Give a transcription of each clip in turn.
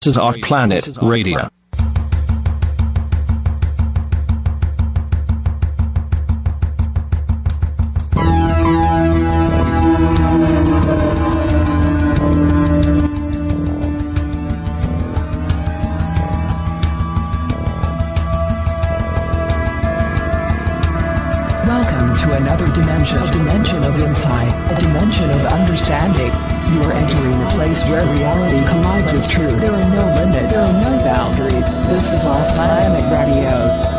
This is Off Planet Radio. Another dimension, a dimension of insight, a dimension of understanding. You are entering a place where reality collides with truth. There are no limits, there are no boundaries. This is Off Planet Radio.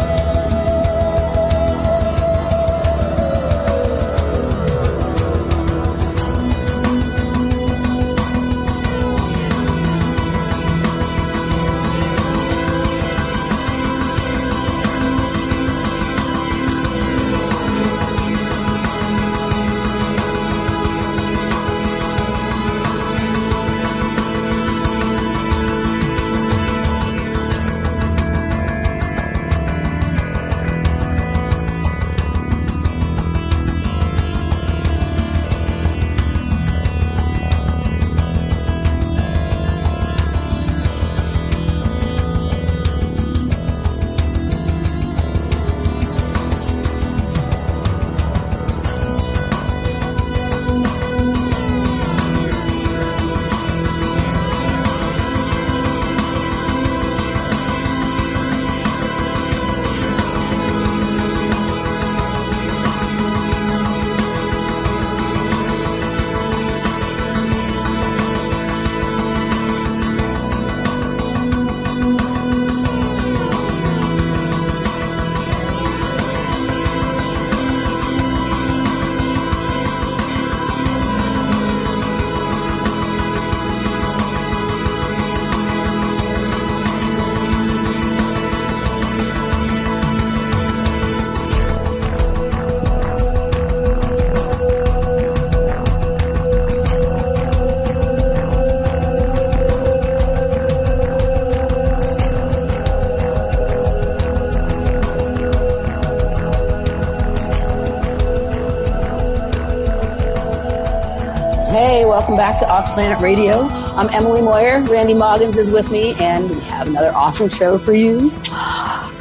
Welcome back to Off Planet Radio. I'm Emily Moyer. Randy Maughans is with me, and we have another awesome show for you.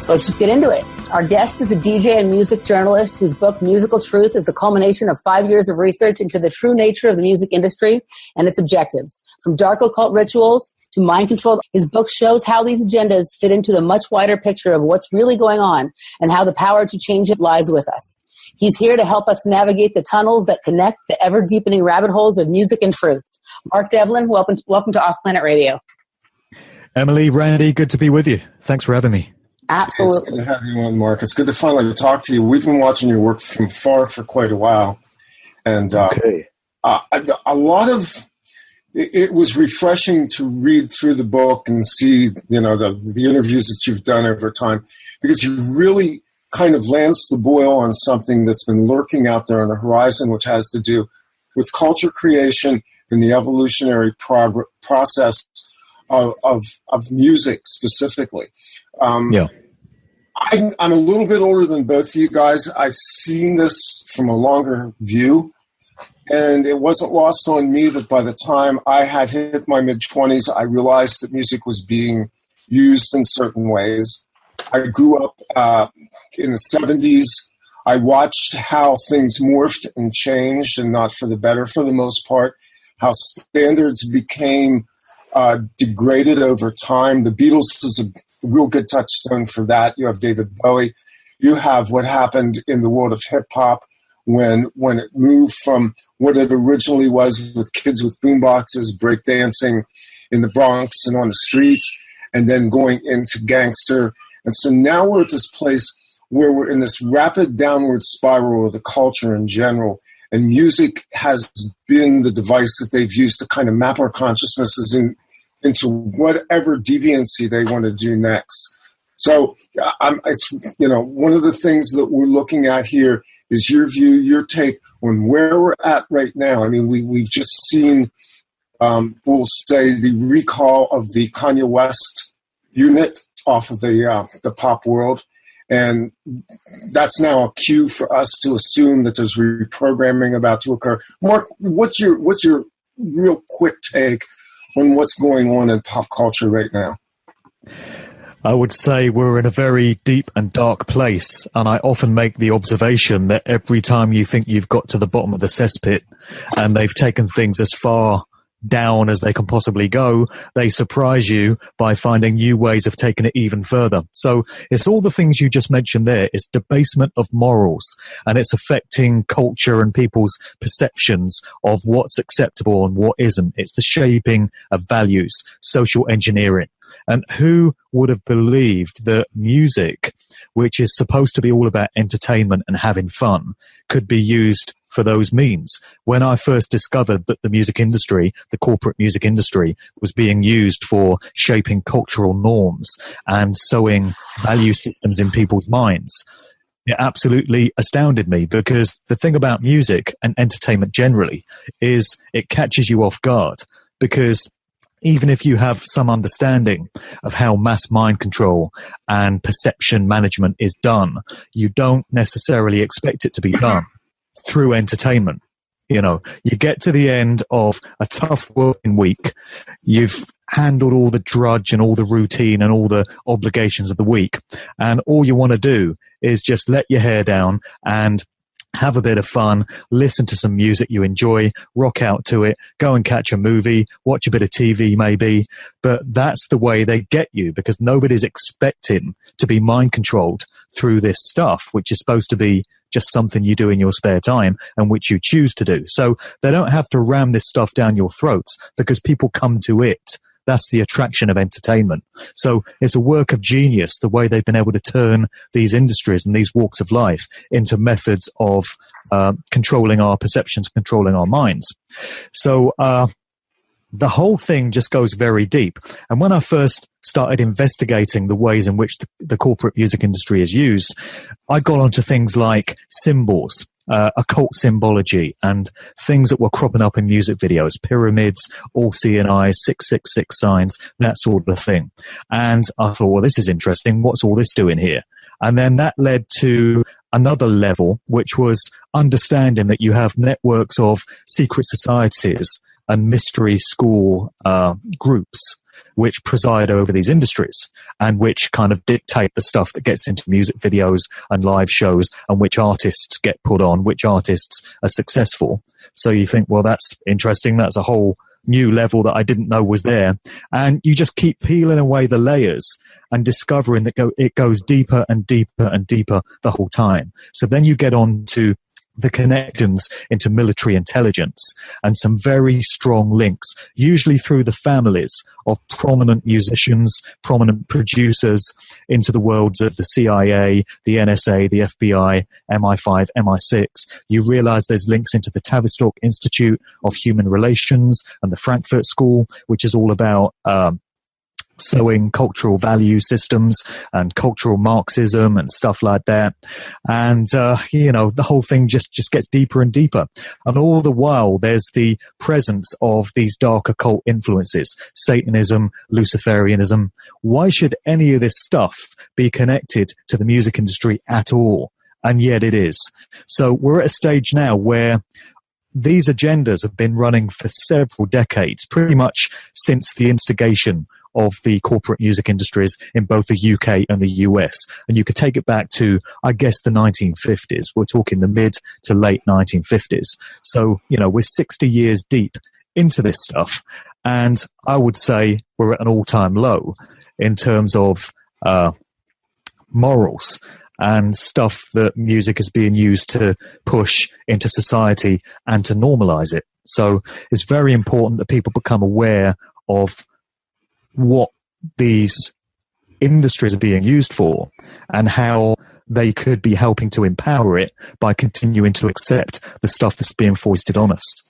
So let's just get into it. Our guest is a DJ and music journalist whose book, Musical Truth, is the culmination of 5 years of research into the true nature of the music industry and its objectives. From dark occult rituals to mind control, his book shows how these agendas fit into the much wider picture of what's really going on and how the power to change it lies with us. He's here to help us navigate the tunnels that connect the ever-deepening rabbit holes of music and truth. Mark Devlin, welcome to Off Planet Radio. Emily, Randy, good to be with you. Thanks for having me. Absolutely. It's good to have you on, Mark. It's good to finally talk to you. We've been watching your work from far for quite a while. And a lot of it was refreshing to read through the book and see, the interviews that you've done over time, because you really kind of lands the boil on something that's been lurking out there on the horizon, which has to do with culture creation and the evolutionary process of music specifically. I'm a little bit older than both of you guys. I've seen this from a longer view, and it wasn't lost on me that by the time I had hit my mid-20s, I realized that music was being used in certain ways. I grew up in the 70s. I watched how things morphed and changed, and not for the better for the most part, how standards became degraded over time. The Beatles is a real good touchstone for that. You have David Bowie. You have what happened in the world of hip-hop when it moved from what it originally was with kids with boomboxes, breakdancing in the Bronx and on the streets, and then going into gangster. And so now we're at this place where we're in this rapid downward spiral of the culture in general, and music has been the device that they've used to kind of map our consciousnesses into whatever deviancy they want to do next. So it's one of the things that we're looking at here is your view, your take on where we're at right now. I mean, we've just seen, we'll say, the recall of the Kanye West unit off of the pop world. And that's now a cue for us to assume that there's reprogramming about to occur. Mark, what's your real quick take on what's going on in pop culture right now? I would say we're in a very deep and dark place, and I often make the observation that every time you think you've got to the bottom of the cesspit and they've taken things as far down as they can possibly go, they surprise you by finding new ways of taking it even further. So it's all the things you just mentioned there. It's debasement of morals, and it's affecting culture and people's perceptions of what's acceptable and what isn't. It's the shaping of values, social engineering. And who would have believed that music, which is supposed to be all about entertainment and having fun, could be used for those means? When I first discovered that the music industry, the corporate music industry, was being used for shaping cultural norms and sowing value systems in people's minds, it absolutely astounded me, because the thing about music and entertainment generally is it catches you off guard, because even if you have some understanding of how mass mind control and perception management is done, you don't necessarily expect it to be done through entertainment. You know, you get to the end of a tough working week, you've handled all the drudge and all the routine and all the obligations of the week, and all you want to do is just let your hair down and have a bit of fun, listen to some music you enjoy, rock out to it, go and catch a movie, watch a bit of TV maybe. But that's the way they get you, because nobody's expecting to be mind controlled through this stuff, which is supposed to be just something you do in your spare time and which you choose to do. So they don't have to ram this stuff down your throats, because people come to it. That's the attraction of entertainment. So it's a work of genius, the way they've been able to turn these industries and these walks of life into methods of controlling our perceptions, controlling our minds. So the whole thing just goes very deep. And when I first started investigating the ways in which the corporate music industry is used, I got onto things like symbols, occult symbology, and things that were cropping up in music videos, pyramids, all seeing eyes, 666 signs, that sort of thing. And I thought, well, this is interesting. What's all this doing here? And then that led to another level, which was understanding that you have networks of secret societies and mystery school groups which preside over these industries and which kind of dictate the stuff that gets into music videos and live shows, and which artists get put on, which artists are successful. So you think, well, that's interesting. That's a whole new level that I didn't know was there. And you just keep peeling away the layers and discovering that it goes deeper and deeper and deeper the whole time. So then you get on to the connections into military intelligence and some very strong links, usually through the families of prominent musicians, prominent producers, into the worlds of the CIA, the NSA, the FBI, MI5, MI6. You realize there's links into the Tavistock Institute of Human Relations and the Frankfurt School, which is all about sowing cultural value systems and cultural Marxism and stuff like that. And, the whole thing just gets deeper and deeper. And all the while, there's the presence of these dark occult influences, Satanism, Luciferianism. Why should any of this stuff be connected to the music industry at all? And yet it is. So we're at a stage now where these agendas have been running for several decades, pretty much since the instigation of the corporate music industries in both the UK and the US. And you could take it back to, I guess, the 1950s. We're talking the mid to late 1950s. So, we're 60 years deep into this stuff. And I would say we're at an all-time low in terms of morals and stuff that music is being used to push into society and to normalize it. So it's very important that people become aware of what these industries are being used for and how they could be helping to empower it by continuing to accept the stuff that's being foisted on us.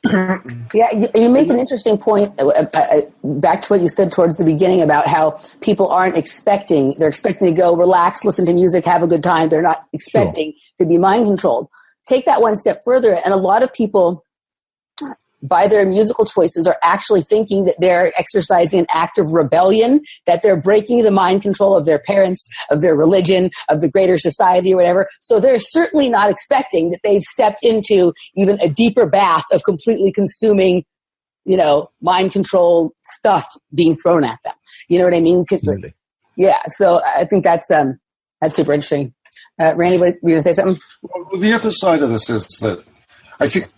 Yeah, you make an interesting point back to what you said towards the beginning about how people aren't expecting. They're expecting to go relax, listen to music, have a good time. They're not expecting to be mind controlled. Take that one step further, and a lot of people, by their musical choices, are actually thinking that they're exercising an act of rebellion, that they're breaking the mind control of their parents, of their religion, of the greater society or whatever. So they're certainly not expecting that they've stepped into even a deeper bath of completely consuming mind control stuff being thrown at them. You know what I mean? Really? Yeah. So I think that's super interesting. Randy, were you going to say something? Well, the other side of this is that I think,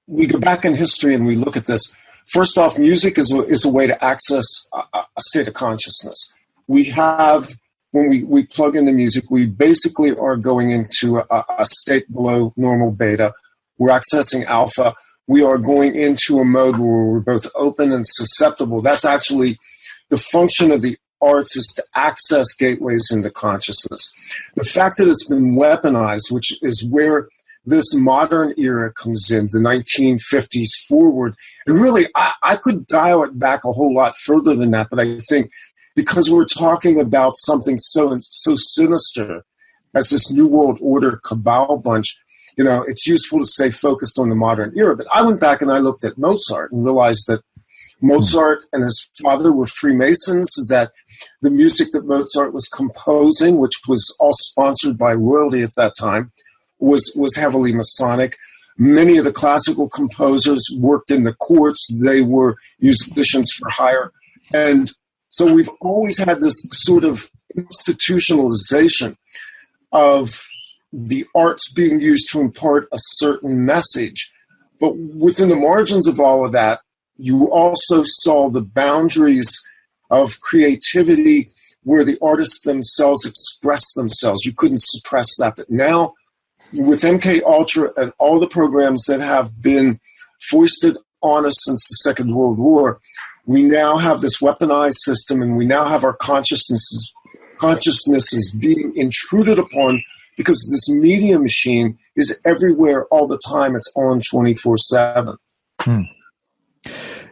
we go back in history and we look at this. First off, music is a way to access a state of consciousness. We have, when we plug into music, we basically are going into a state below normal beta. We're accessing alpha. We are going into a mode where we're both open and susceptible. That's actually the function of the arts, is to access gateways into consciousness. The fact that it's been weaponized, which is where this modern era comes in, the 1950s forward, and really I could dial it back a whole lot further than that, but I think because we're talking about something so sinister as this New World Order cabal bunch, it's useful to stay focused on the modern era. But I went back and I looked at Mozart and realized that Mozart and his father were Freemasons, that the music that Mozart was composing, which was all sponsored by royalty at that time, was heavily Masonic. Many of the classical composers worked in the courts. They were musicians for hire. And so we've always had this sort of institutionalization of the arts being used to impart a certain message. But within the margins of all of that, you also saw the boundaries of creativity where the artists themselves express themselves. You couldn't suppress that. But now, with MK Ultra and all the programs that have been foisted on us since the Second World War, we now have this weaponized system, and we now have our consciousnesses being intruded upon because this media machine is everywhere all the time. It's on 24/7.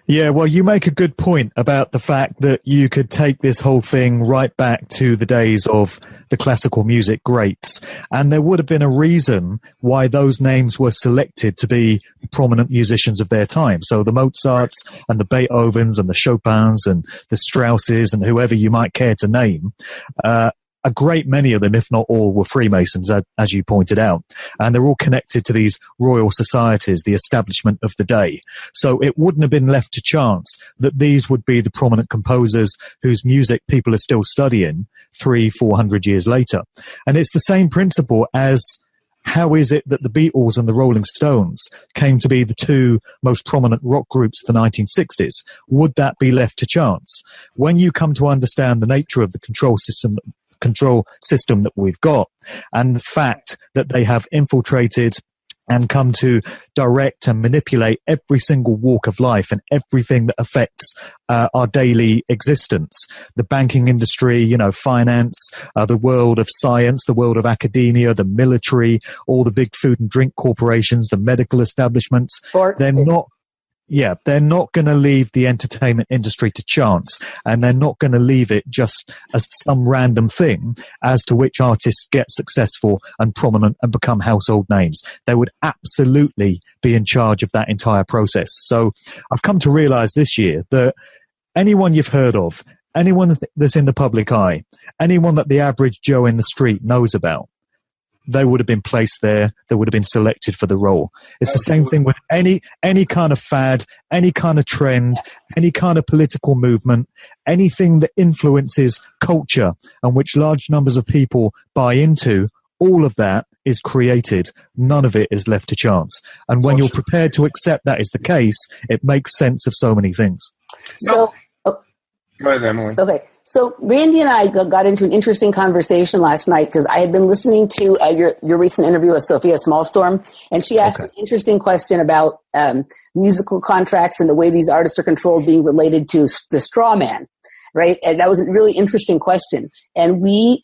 Yeah, well, you make a good point about the fact that you could take this whole thing right back to the days of the classical music greats, and there would have been a reason why those names were selected to be prominent musicians of their time. So the Mozarts and the Beethovens and the Chopins and the Strausses and whoever you might care to name, a great many of them, if not all, were Freemasons, as you pointed out. And they're all connected to these royal societies, the establishment of the day. So it wouldn't have been left to chance that these would be the prominent composers whose music people are still studying 300-400 years later. And it's the same principle as how is it that the Beatles and the Rolling Stones came to be the two most prominent rock groups of the 1960s? Would that be left to chance? When you come to understand the nature of the control system that we've got, and the fact that they have infiltrated and come to direct and manipulate every single walk of life and everything that affects our daily existence. The banking industry, finance, the world of science, the world of academia, the military, all the big food and drink corporations, the medical establishments. They're not going to leave the entertainment industry to chance, and they're not going to leave it just as some random thing as to which artists get successful and prominent and become household names. They would absolutely be in charge of that entire process. So I've come to realize this year that anyone you've heard of, anyone that's in the public eye, anyone that the average Joe in the street knows about, they would have been placed there. They would have been selected for the role. It's the same thing with any kind of fad, any kind of trend, any kind of political movement, anything that influences culture and which large numbers of people buy into. All of that is created. None of it is left to chance. And when you're prepared to accept that is the case, it makes sense of so many things. So, go ahead, Emily. Okay. So Randy and I got into an interesting conversation last night because I had been listening to your recent interview with Sophia Smallstorm, and she asked an interesting question about musical contracts and the way these artists are controlled being related to the straw man, right? And that was a really interesting question. And me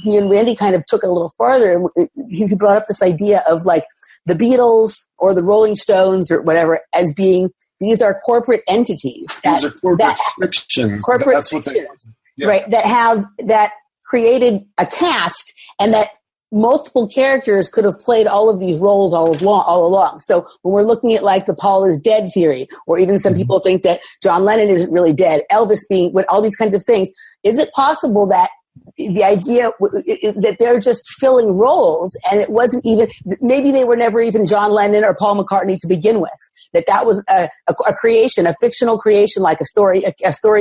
and Randy kind of took it a little farther, and he brought up this idea of like the Beatles or the Rolling Stones or whatever as being, these are corporate entities. These are corporate fictions. That's what they... Yeah. Right, that created a cast, and that multiple characters could have played all of these roles all along. So when we're looking at like the Paul is dead theory, or even some people think that John Lennon isn't really dead, Elvis being, with all these kinds of things, is it possible that the idea that they're just filling roles, and it wasn't even, maybe they were never even John Lennon or Paul McCartney to begin with, that was a creation, a fictional creation, like a story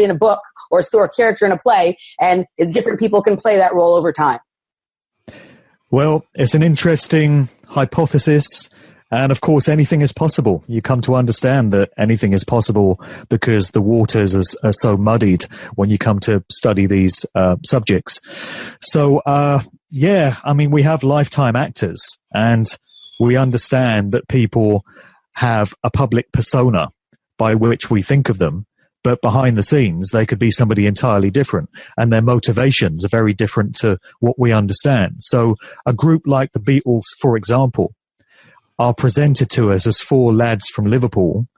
in a book or a character in a play, and different people can play that role over time. Well, it's an interesting hypothesis. And of course, anything is possible. You come to understand that anything is possible because the waters are so muddied when you come to study these subjects. So, we have lifetime actors, and we understand that people have a public persona by which we think of them. But behind the scenes, they could be somebody entirely different, and their motivations are very different to what we understand. So a group like the Beatles, for example, are presented to us as four lads from Liverpool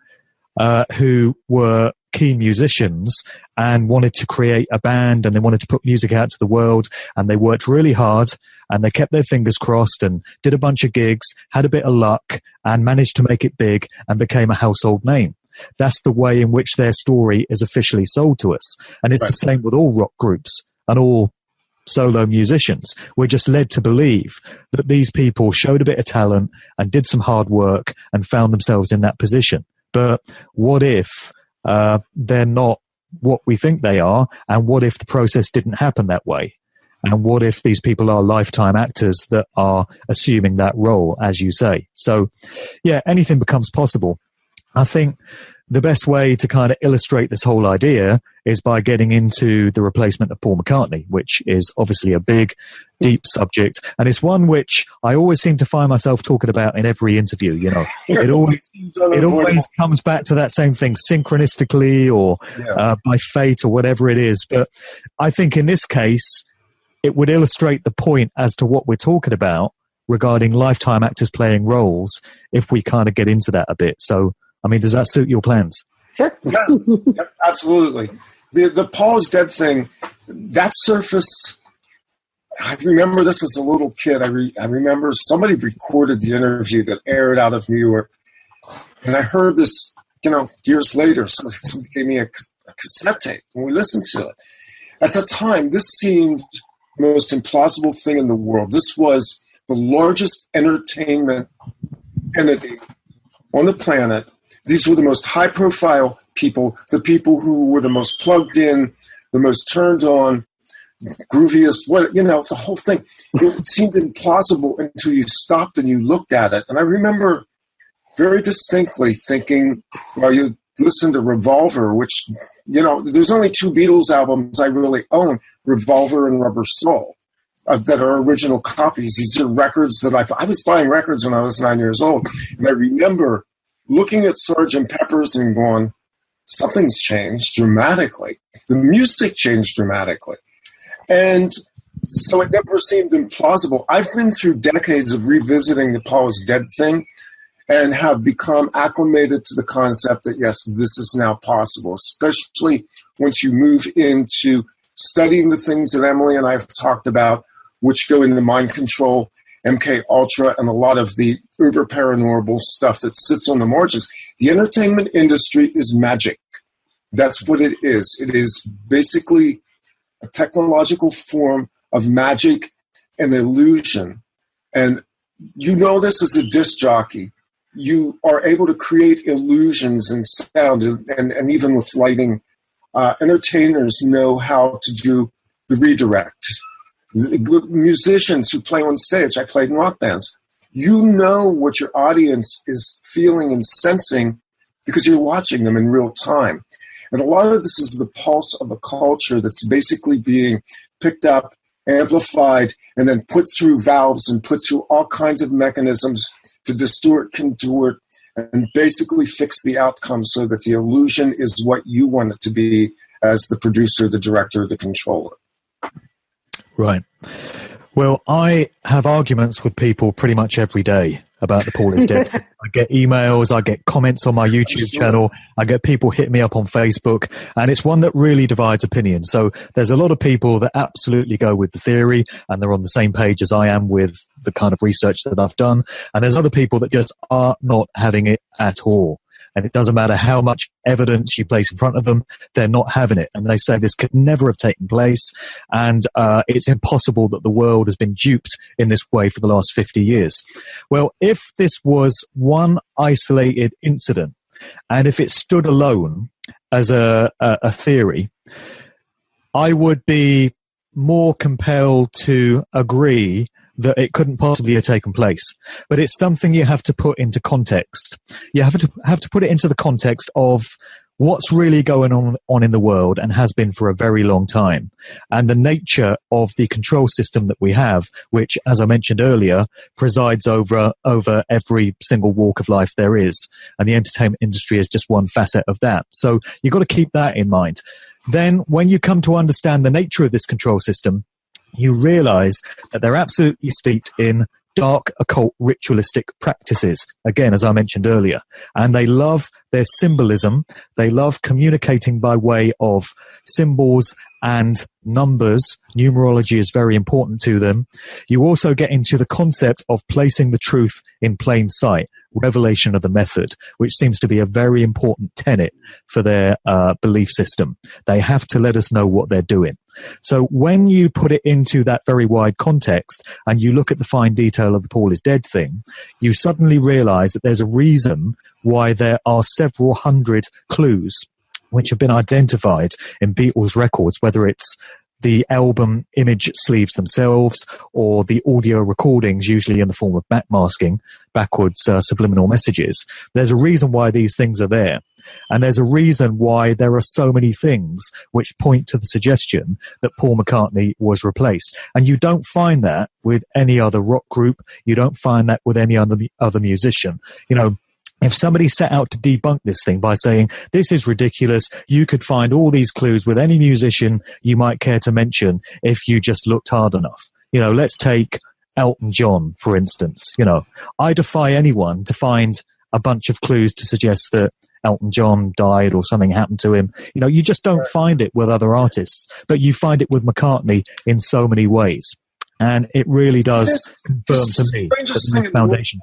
who were key musicians and wanted to create a band, and they wanted to put music out to the world, and they worked really hard, and they kept their fingers crossed and did a bunch of gigs, had a bit of luck, and managed to make it big and became a household name. That's the way in which their story is officially sold to us. And it's the same with all rock groups and all solo musicians. We're just led to believe that these people showed a bit of talent and did some hard work and found themselves in that position. But what if they're not what we think they are? And what if the process didn't happen that way? And what if these people are lifetime actors that are assuming that role, as you say? So, yeah, anything becomes possible. I think the best way to kind of illustrate this whole idea is by getting into the replacement of Paul McCartney, which is obviously a big, deep subject. And it's one which I always seem to find myself talking about in every interview, you know. It always comes back to that same thing, synchronistically or by fate or whatever it is. But I think in this case, it would illustrate the point as to what we're talking about regarding lifetime actors playing roles if we kind of get into that a bit. So, I mean, does that suit your plans? Sure. Yeah, absolutely. The Paul is dead thing, that surfaced. I remember this as a little kid. I remember somebody recorded the interview that aired out of New York. And I heard this, years later. Somebody gave me a cassette tape, and we listened to it. At the time, this seemed the most implausible thing in the world. This was the largest entertainment entity on the planet. These were the most high-profile people, the people who were the most plugged in, the most turned on, grooviest, the whole thing. It seemed implausible until you stopped and you looked at it. And I remember very distinctly thinking, while you listen to Revolver, which, there's only two Beatles albums I really own, Revolver and Rubber Soul, that are original copies. These are records that I was buying records when I was 9 years old. And I remember looking at Sgt. Pepper's and going, something's changed dramatically. The music changed dramatically. And so it never seemed implausible. I've been through decades of revisiting the Paul is dead thing and have become acclimated to the concept that, yes, this is now possible, especially once you move into studying the things that Emily and I have talked about, which go into mind control, MK Ultra, and a lot of the uber paranormal stuff that sits on the margins. The entertainment industry is magic. That's what it is. It is basically a technological form of magic and illusion. And this as a disc jockey. You are able to create illusions and sound, and even with lighting, entertainers know how to do the redirect. Musicians who play on stage, I played in rock bands. You know what your audience is feeling and sensing because you're watching them in real time. And a lot of this is the pulse of a culture that's basically being picked up, amplified, and then put through valves and put through all kinds of mechanisms to distort, contort, and basically fix the outcome so that the illusion is what you want it to be as the producer, the director, the controller. Right. Well, I have arguments with people pretty much every day about the Paul is dead thing. I get emails, I get comments on my YouTube channel, I get people hit me up on Facebook, and it's one that really divides opinion. So there's a lot of people that absolutely go with the theory, and they're on the same page as I am with the kind of research that I've done. And there's other people that just are not having it at all. And it doesn't matter how much evidence you place in front of them, they're not having it. And they say this could never have taken place. And it's impossible that the world has been duped in this way for the last 50 years. Well, if this was one isolated incident, and if it stood alone as a theory, I would be more compelled to agree that it couldn't possibly have taken place. But it's something you have to put into context. You have to put it into the context of what's really going on in the world and has been for a very long time. And the nature of the control system that we have, which, as I mentioned earlier, presides over every single walk of life there is. And the entertainment industry is just one facet of that. So you've got to keep that in mind. Then when you come to understand the nature of this control system, you realize that they're absolutely steeped in dark, occult, ritualistic practices, again, as I mentioned earlier. And they love their symbolism. They love communicating by way of symbols and numbers. Numerology is very important to them. You also get into the concept of placing the truth in plain sight, revelation of the method, which seems to be a very important tenet for their belief system. They have to let us know what they're doing. So when you put it into that very wide context and you look at the fine detail of the Paul is dead thing, you suddenly realize that there's a reason why there are several hundred clues which have been identified in Beatles records, whether it's the album image sleeves themselves or the audio recordings, usually in the form of backmasking, backwards subliminal messages. There's a reason why these things are there. And there's a reason why there are so many things which point to the suggestion that Paul McCartney was replaced. And you don't find that with any other rock group. You don't find that with any other musician. You know, if somebody set out to debunk this thing by saying, this is ridiculous, you could find all these clues with any musician you might care to mention if you just looked hard enough. You know, let's take Elton John, for instance. You know, I defy anyone to find a bunch of clues to suggest that Elton John died or something happened to him. You know, you just don't find it with other artists, but you find it with McCartney in so many ways. And it really does confirm to me that the foundation.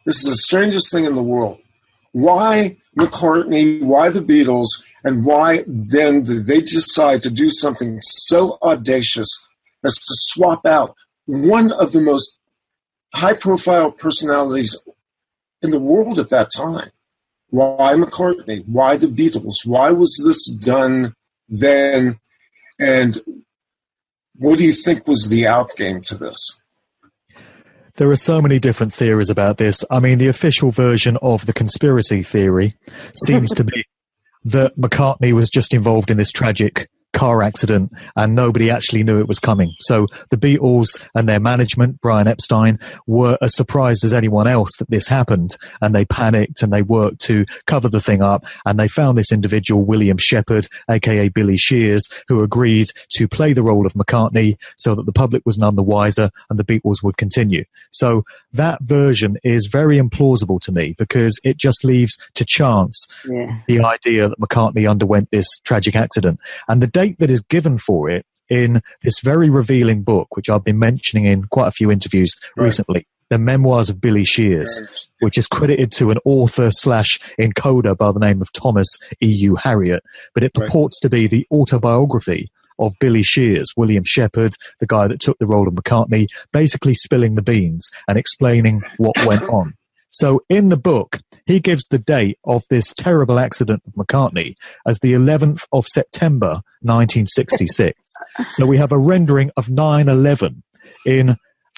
This is the strangest thing in the world. Why McCartney, why the Beatles, and why then did they decide to do something so audacious as to swap out one of the most high-profile personalities in the world at that time? Why McCartney? Why the Beatles? Why was this done then? And what do you think was the outgame to this? There are so many different theories about this. I mean, the official version of the conspiracy theory seems to be that McCartney was just involved in this tragic car accident and nobody actually knew it was coming. So the Beatles and their management, Brian Epstein, were as surprised as anyone else that this happened, and they panicked and they worked to cover the thing up, and they found this individual, William Shepherd, aka Billy Shears, who agreed to play the role of McCartney so that the public was none the wiser and the Beatles would continue. So that version is very implausible to me because it just leaves to chance the idea that McCartney underwent this tragic accident. And the date that is given for it in this very revealing book, which I've been mentioning in quite a few interviews recently, The Memoirs of Billy Shears, which is credited to an author/encoder by the name of Thomas E.U. Harriot, but it purports to be the autobiography of Billy Shears, William Shepherd, the guy that took the role of McCartney, basically spilling the beans and explaining what went on. So in the book, he gives the date of this terrible accident of McCartney as the 11th of September, 1966. So we have a rendering of 9/11 in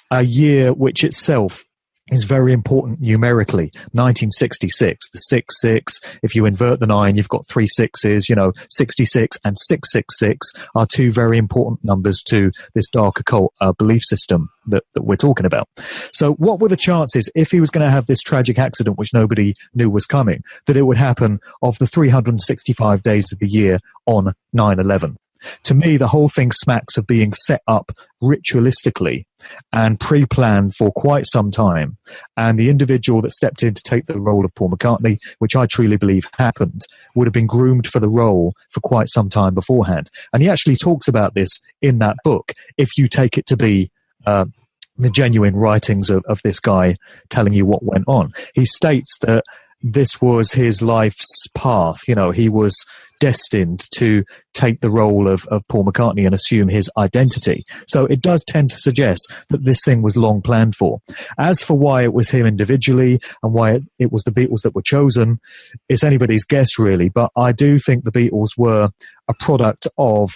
a year which itself is very important numerically. 1966, the 6-6. If you invert the 9, you've got 3 6s. You know, 66 and 666 are two very important numbers to this dark occult belief system that we're talking about. So what were the chances, if he was going to have this tragic accident, which nobody knew was coming, that it would happen of the 365 days of the year on 9/11? To me, the whole thing smacks of being set up ritualistically and pre-planned for quite some time. And the individual that stepped in to take the role of Paul McCartney, which I truly believe happened, would have been groomed for the role for quite some time beforehand. And he actually talks about this in that book, if you take it to be the genuine writings of this guy telling you what went on. He states that this was his life's path. You know, he was destined to take the role of Paul McCartney and assume his identity. So it does tend to suggest that this thing was long planned for. As for why it was him individually and why it was the Beatles that were chosen, it's anybody's guess, really. But I do think the Beatles were a product of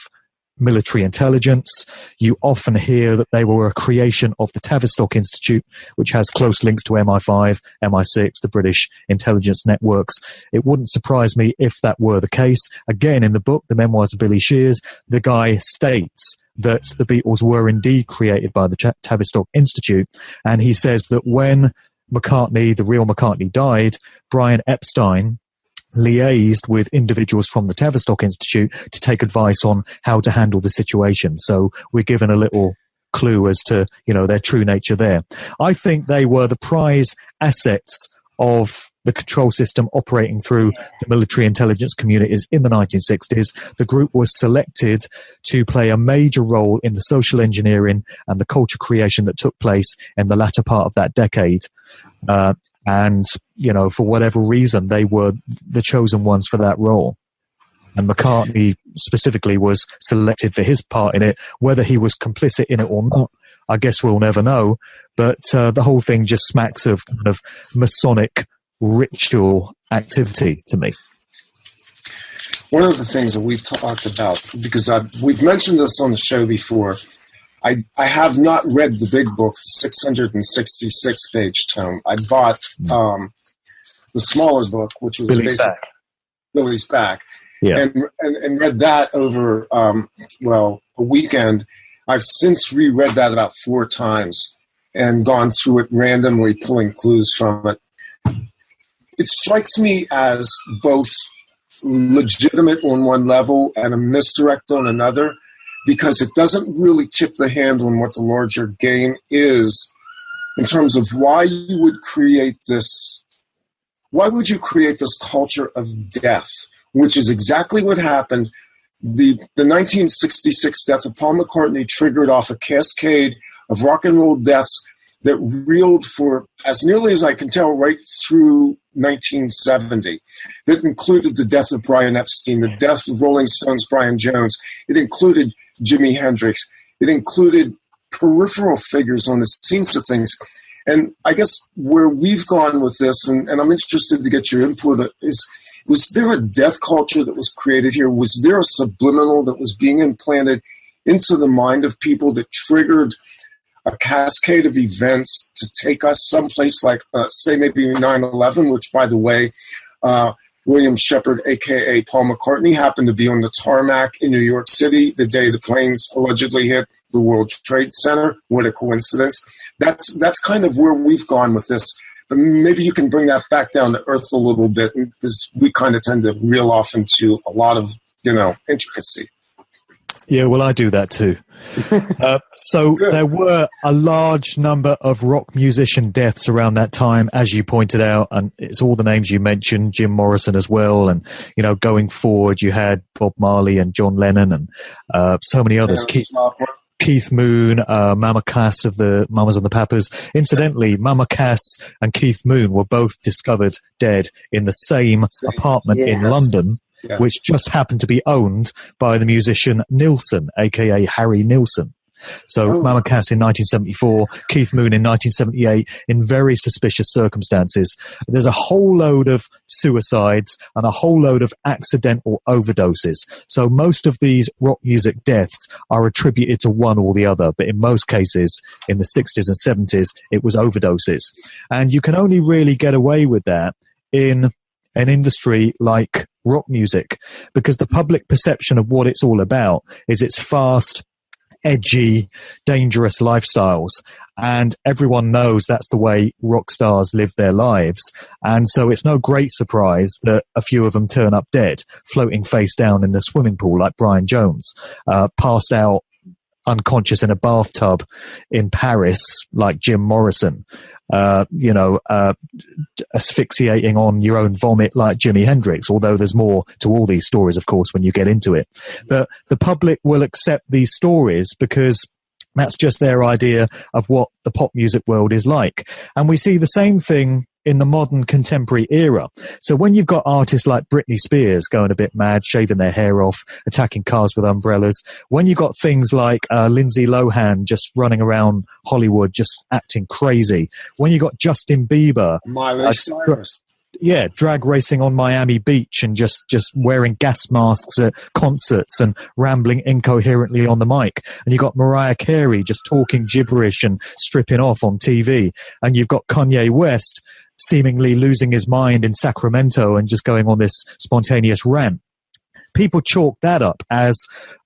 military intelligence. You often hear that they were a creation of the Tavistock Institute, which has close links to MI5, MI6, the British intelligence networks. It wouldn't surprise me if that were the case. Again, in the book, The Memoirs of Billy Shears, the guy states that the Beatles were indeed created by the Tavistock Institute, and he says that when McCartney, the real McCartney, died, Brian Epstein liaised with individuals from the Tavistock Institute to take advice on how to handle the situation. So we're given a little clue as to, you know, their true nature there. I think they were the prize assets of the control system operating through the military intelligence communities in the 1960s. The group was selected to play a major role in the social engineering and the culture creation that took place in the latter part of that decade. And, you know, for whatever reason, they were the chosen ones for that role. And McCartney specifically was selected for his part in it. Whether he was complicit in it or not, I guess we'll never know. But the whole thing just smacks of kind of Masonic ritual activity to me. One of the things that we've talked about, because we've mentioned this on the show before, I have not read the big book, 666-page tome. I bought the smaller book, which was Billy's Back, yeah. and read that over, a weekend. I've since reread that about 4 times and gone through it randomly, pulling clues from it. It strikes me as both legitimate on one level and a misdirect on another, because it doesn't really tip the hand on what the larger game is in terms of why you would create this. Why would you create this culture of death, which is exactly what happened. The 1966 death of Paul McCartney triggered off a cascade of rock and roll deaths that reeled for, as nearly as I can tell, right through 1970. That included the death of Brian Epstein, the death of Rolling Stones' Brian Jones. It included Jimi Hendrix. It included peripheral figures on the scenes of things. And I guess where we've gone with this, and I'm interested to get your input, is, was there a death culture that was created here? Was there a subliminal that was being implanted into the mind of people that triggered a cascade of events to take us someplace like, say, maybe 9/11, which, by the way, William Shepard, a.k.a. Paul McCartney, happened to be on the tarmac in New York City the day the planes allegedly hit the World Trade Center. What a coincidence. That's kind of where we've gone with this. But maybe you can bring that back down to earth a little bit, because we kind of tend to reel off into a lot of, intricacy. Yeah, well, I do that too. So there were a large number of rock musician deaths around that time, as you pointed out, and it's all the names you mentioned, Jim Morrison as well. And, going forward, you had Bob Marley and John Lennon and so many others. Keith Moon, Mama Cass of the Mamas and the Papas. Incidentally, Mama Cass and Keith Moon were both discovered dead in the same apartment in London. Yeah. Which just happened to be owned by the musician Nilsson, a.k.a. Harry Nilsson. So Mama Cass in 1974, Keith Moon in 1978, in very suspicious circumstances. There's a whole load of suicides and a whole load of accidental overdoses. So most of these rock music deaths are attributed to one or the other, but in most cases, in the 60s and 70s, it was overdoses. And you can only really get away with that in an industry like rock music, because the public perception of what it's all about is it's fast, edgy, dangerous lifestyles. And everyone knows that's the way rock stars live their lives. And so it's no great surprise that a few of them turn up dead, floating face down in the swimming pool like Brian Jones, passed out unconscious in a bathtub in Paris like Jim Morrison, asphyxiating on your own vomit like Jimi Hendrix, although there's more to all these stories, of course, when you get into it. But the public will accept these stories because that's just their idea of what the pop music world is like. And we see the same thing in the modern contemporary era. So when you've got artists like Britney Spears going a bit mad, shaving their hair off, attacking cars with umbrellas, when you've got things like Lindsay Lohan just running around Hollywood, just acting crazy, when you've got Justin Bieber, Miley Cyrus. Yeah, drag racing on Miami Beach and just wearing gas masks at concerts and rambling incoherently on the mic. And you've got Mariah Carey just talking gibberish and stripping off on TV. And you've got Kanye West seemingly losing his mind in Sacramento and just going on this spontaneous rant. People chalk that up as,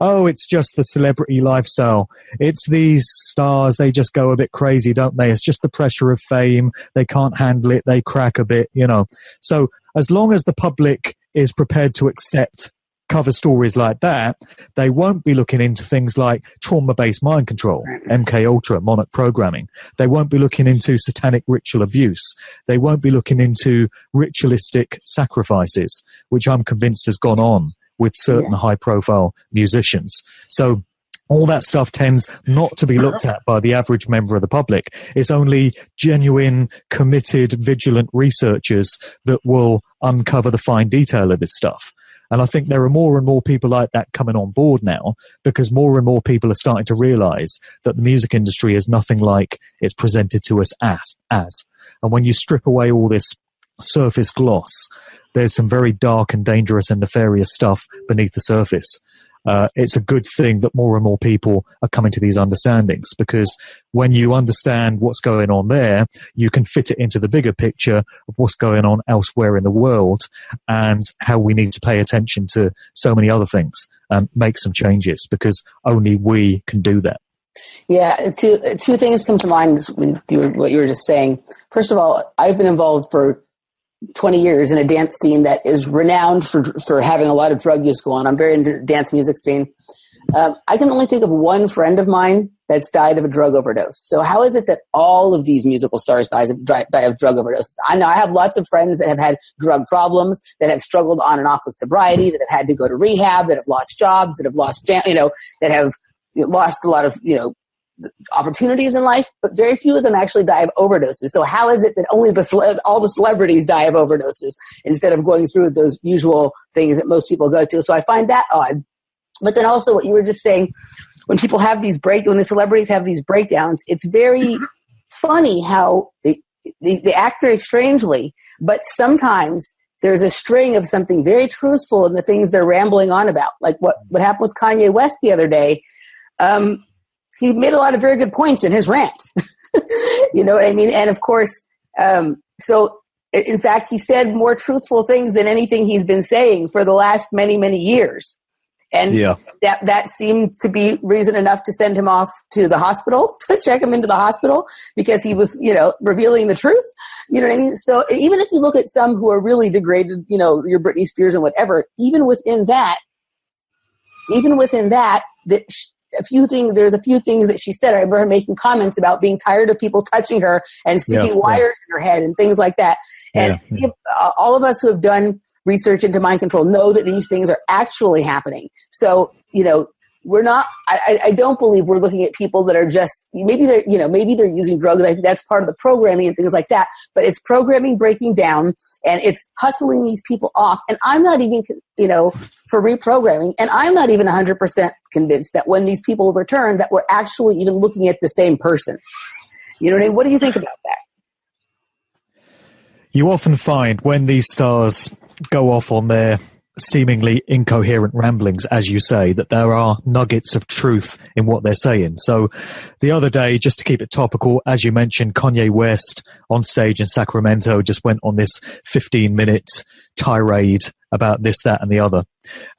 oh, it's just the celebrity lifestyle. It's these stars, they just go a bit crazy, don't they? It's just the pressure of fame. They can't handle it. They crack a bit, you know. So as long as the public is prepared to accept cover stories like that, they won't be looking into things like trauma-based mind control, MK Ultra, monarch programming. They won't be looking into satanic ritual abuse. They won't be looking into ritualistic sacrifices, which I'm convinced has gone on with certain high-profile musicians. So all that stuff tends not to be looked at by the average member of the public. It's only genuine, committed, vigilant researchers that will uncover the fine detail of this stuff. And I think there are more and more people like that coming on board now, because more and more people are starting to realize that the music industry is nothing like it's presented to us as. And when you strip away all this surface gloss, there's some very dark and dangerous and nefarious stuff beneath the surface. It's a good thing that more and more people are coming to these understandings, because when you understand what's going on there, you can fit it into the bigger picture of what's going on elsewhere in the world and how we need to pay attention to so many other things and make some changes, because only we can do that. Yeah, two things come to mind with what you were just saying. First of all, I've been involved for 20 years in a dance scene that is renowned for having a lot of drug use go on. I'm very into the dance music scene. I can only think of one friend of mine that's died of a drug overdose. So how is it that all of these musical stars die of drug overdoses? I know I have lots of friends that have had drug problems, that have struggled on and off with sobriety, that have had to go to rehab, that have lost jobs, that have lost, that have lost a lot of, opportunities in life, but very few of them actually die of overdoses. So how is it that only all the celebrities die of overdoses instead of going through those usual things that most people go to? So I find that odd. But then also what you were just saying, when people have these when the celebrities have these breakdowns, it's very funny how they act very strangely, but sometimes there's a string of something very truthful in the things they're rambling on about. Like what happened with Kanye West the other day. He made a lot of very good points in his rant. You know what I mean? And of course, so in fact, he said more truthful things than anything he's been saying for the last many, many years. And that seemed to be reason enough to send him off to the hospital, to check him into the hospital, because he was, revealing the truth. You know what I mean? So even if you look at some who are really degraded, your Britney Spears and whatever, even within that, there's a few things that she said. I remember her making comments about being tired of people touching her and sticking wires in her head and things like that. And all of us who have done research into mind control know that these things are actually happening. So, we're not, I don't believe we're looking at people that are just, maybe they're using drugs. I think that's part of the programming and things like that, but it's programming breaking down and it's hustling these people off. And I'm not even, for reprogramming, and I'm not even 100% convinced that when these people return that we're actually even looking at the same person. You know what I mean? What do you think about that? You often find when these stars go off on their seemingly incoherent ramblings, as you say, that there are nuggets of truth in what they're saying. So the other day, just to keep it topical, as you mentioned, Kanye West on stage in Sacramento just went on this 15-minute tirade about this, that, and the other.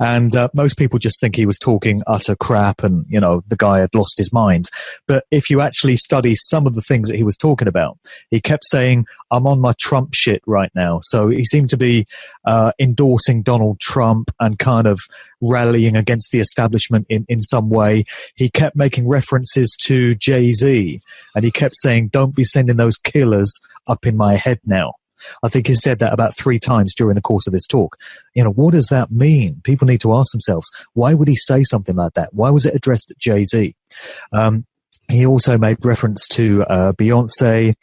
And most people just think he was talking utter crap and, the guy had lost his mind. But if you actually study some of the things that he was talking about, he kept saying, I'm on my Trump shit right now. So he seemed to be endorsing Donald Trump and kind of rallying against the establishment in some way. He kept making references to Jay-Z, and he kept saying, don't be sending those killers up in my head now. I think he said that about 3 times during the course of this talk. What does that mean? People need to ask themselves, why would he say something like that? Why was it addressed at Jay-Z? He also made reference to Beyonce,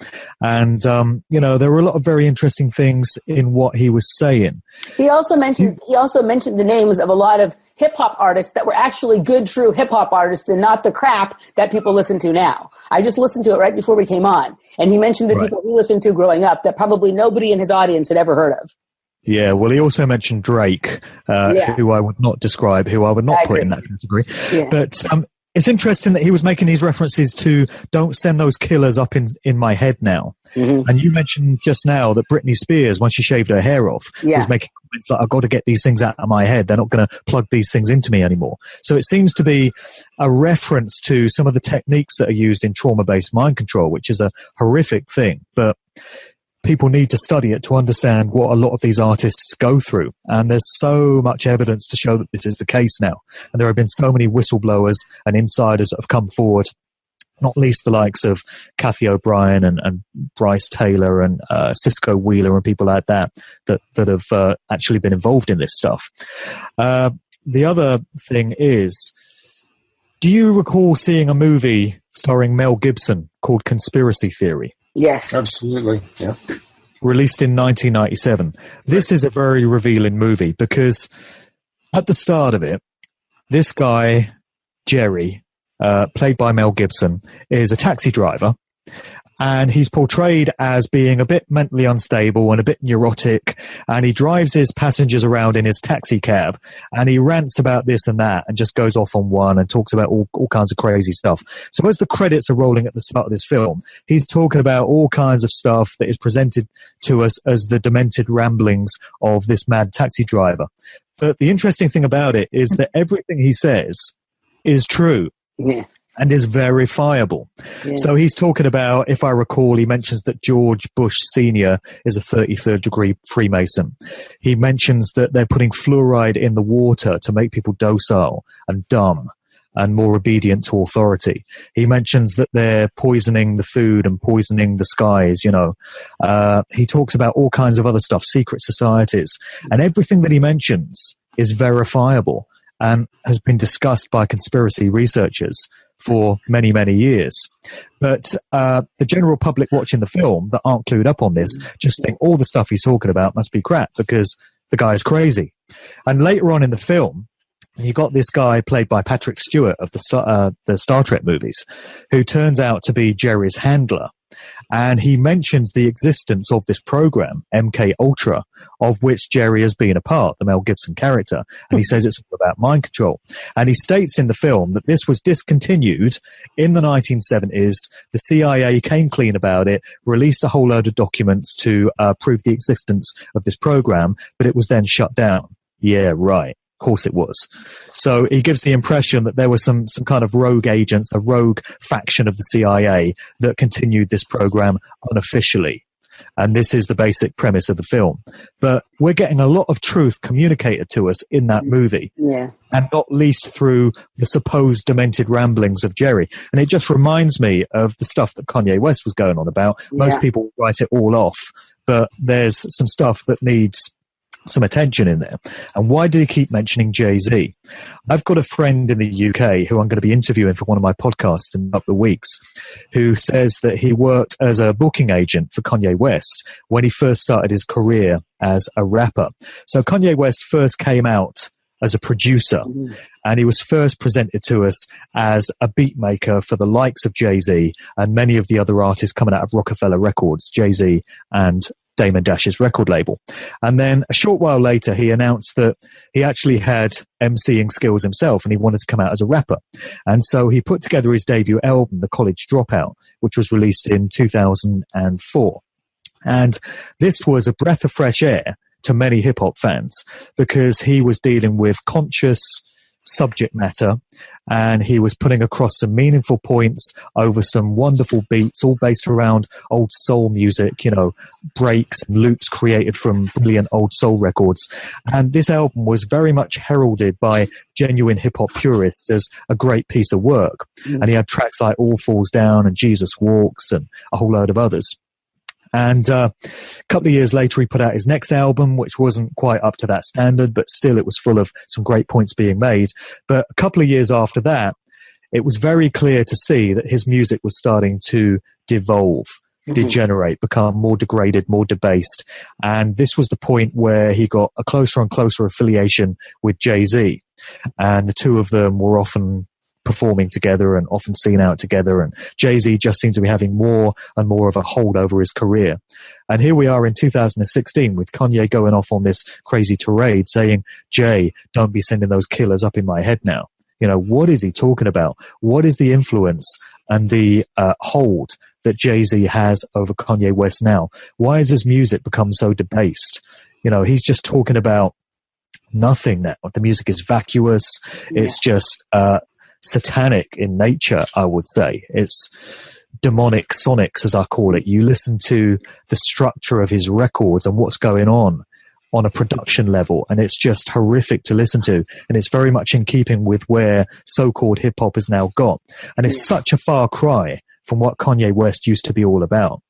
and there were a lot of very interesting things in what he was saying. He also mentioned the names of a lot of hip hop artists that were actually good, true hip hop artists, and not the crap that people listen to now. I just listened to it right before we came on, and he mentioned the people he listened to growing up that probably nobody in his audience had ever heard of. Yeah, well, he also mentioned Drake, who I would not describe, who I would not put in that category. Yeah. But it's interesting that he was making these references to "Don't send those killers up in my head now." Mm-hmm. And you mentioned just now that Britney Spears, when she shaved her hair off, was making comments like, "I've got to get these things out of my head. They're not going to plug these things into me anymore." So it seems to be a reference to some of the techniques that are used in trauma-based mind control, which is a horrific thing. But people need to study it to understand what a lot of these artists go through. And there's so much evidence to show that this is the case now. And there have been so many whistleblowers and insiders that have come forward, not least the likes of Kathy O'Brien and Bryce Taylor and Cisco Wheeler and people like that have actually been involved in this stuff. The other thing is, do you recall seeing a movie starring Mel Gibson called Conspiracy Theory? Yes. Absolutely, yeah. Released in 1997. This is a very revealing movie because at the start of it, this guy, Jerry, played by Mel Gibson, is a taxi driver, and he's portrayed as being a bit mentally unstable and a bit neurotic, and he drives his passengers around in his taxi cab, and he rants about this and that and just goes off on one and talks about all kinds of crazy stuff. So as the credits are rolling at the start of this film, he's talking about all kinds of stuff that is presented to us as the demented ramblings of this mad taxi driver. But the interesting thing about it is that everything he says is true. Yeah. And is verifiable. Yeah. So he's talking about, if I recall, he mentions that George Bush Sr. is a 33rd degree Freemason. He mentions that they're putting fluoride in the water to make people docile and dumb and more obedient to authority. He mentions that they're poisoning the food and poisoning the skies, He talks about all kinds of other stuff, secret societies. And everything that he mentions is verifiable and has been discussed by conspiracy researchers for many, many years. But the general public watching the film that aren't clued up on this just think all the stuff he's talking about must be crap because the guy's crazy. And later on in the film, you got this guy played by Patrick Stewart of the Star Trek movies, who turns out to be Jerry's handler. And he mentions the existence of this program, MK Ultra, of which Jerry has been a part, the Mel Gibson character. And he says it's all about mind control. And he states in the film that this was discontinued in the 1970s. The CIA came clean about it, released a whole load of documents to prove the existence of this program, but it was then shut down. Yeah, right. Of course it was. So he gives the impression that there were some kind of rogue agents, a rogue faction of the CIA that continued this program unofficially. And this is the basic premise of the film. But we're getting a lot of truth communicated to us in that movie. Yeah. And not least through the supposed demented ramblings of Jerry. And it just reminds me of the stuff that Kanye West was going on about. Most people write it all off, but there's some stuff that needs some attention in there. And why did he keep mentioning Jay-Z? I've got a friend in the UK who I'm going to be interviewing for one of my podcasts in a couple of weeks, who says that he worked as a booking agent for Kanye West when he first started his career as a rapper. So Kanye West first came out as a producer, and he was first presented to us as a beat maker for the likes of Jay-Z and many of the other artists coming out of Rockefeller Records, Jay-Z and Damon Dash's record label. And then a short while later, he announced that he actually had MCing skills himself and he wanted to come out as a rapper. And so he put together his debut album, The College Dropout, which was released in 2004. And this was a breath of fresh air to many hip-hop fans because he was dealing with conscious subject matter and he was putting across some meaningful points over some wonderful beats, all based around old soul music, breaks and loops created from brilliant old soul records. And this album was very much heralded by genuine hip-hop purists as a great piece of work. And he had tracks like All Falls Down and Jesus Walks and a whole load of others. And a couple of years later, he put out his next album, which wasn't quite up to that standard, but still it was full of some great points being made. But a couple of years after that, it was very clear to see that his music was starting to devolve, degenerate, become more degraded, more debased. And this was the point where he got a closer and closer affiliation with Jay-Z. And the two of them were often performing together and often seen out together. And Jay-Z just seemed to be having more and more of a hold over his career. And here we are in 2016 with Kanye going off on this crazy tirade saying, Jay, don't be sending those killers up in my head now. You know, what is he talking about? What is the influence and the hold that Jay-Z has over Kanye West now? Why has his music become so debased? You know, he's just talking about nothing now. The music is vacuous. Yeah. It's just satanic in nature, I would say. It's demonic sonics, as I call it. You listen to the structure of his records and what's going on a production level, and it's just horrific to listen to, and it's very much in keeping with where so-called hip-hop has now got. And it's such a far cry from what Kanye West used to be all about.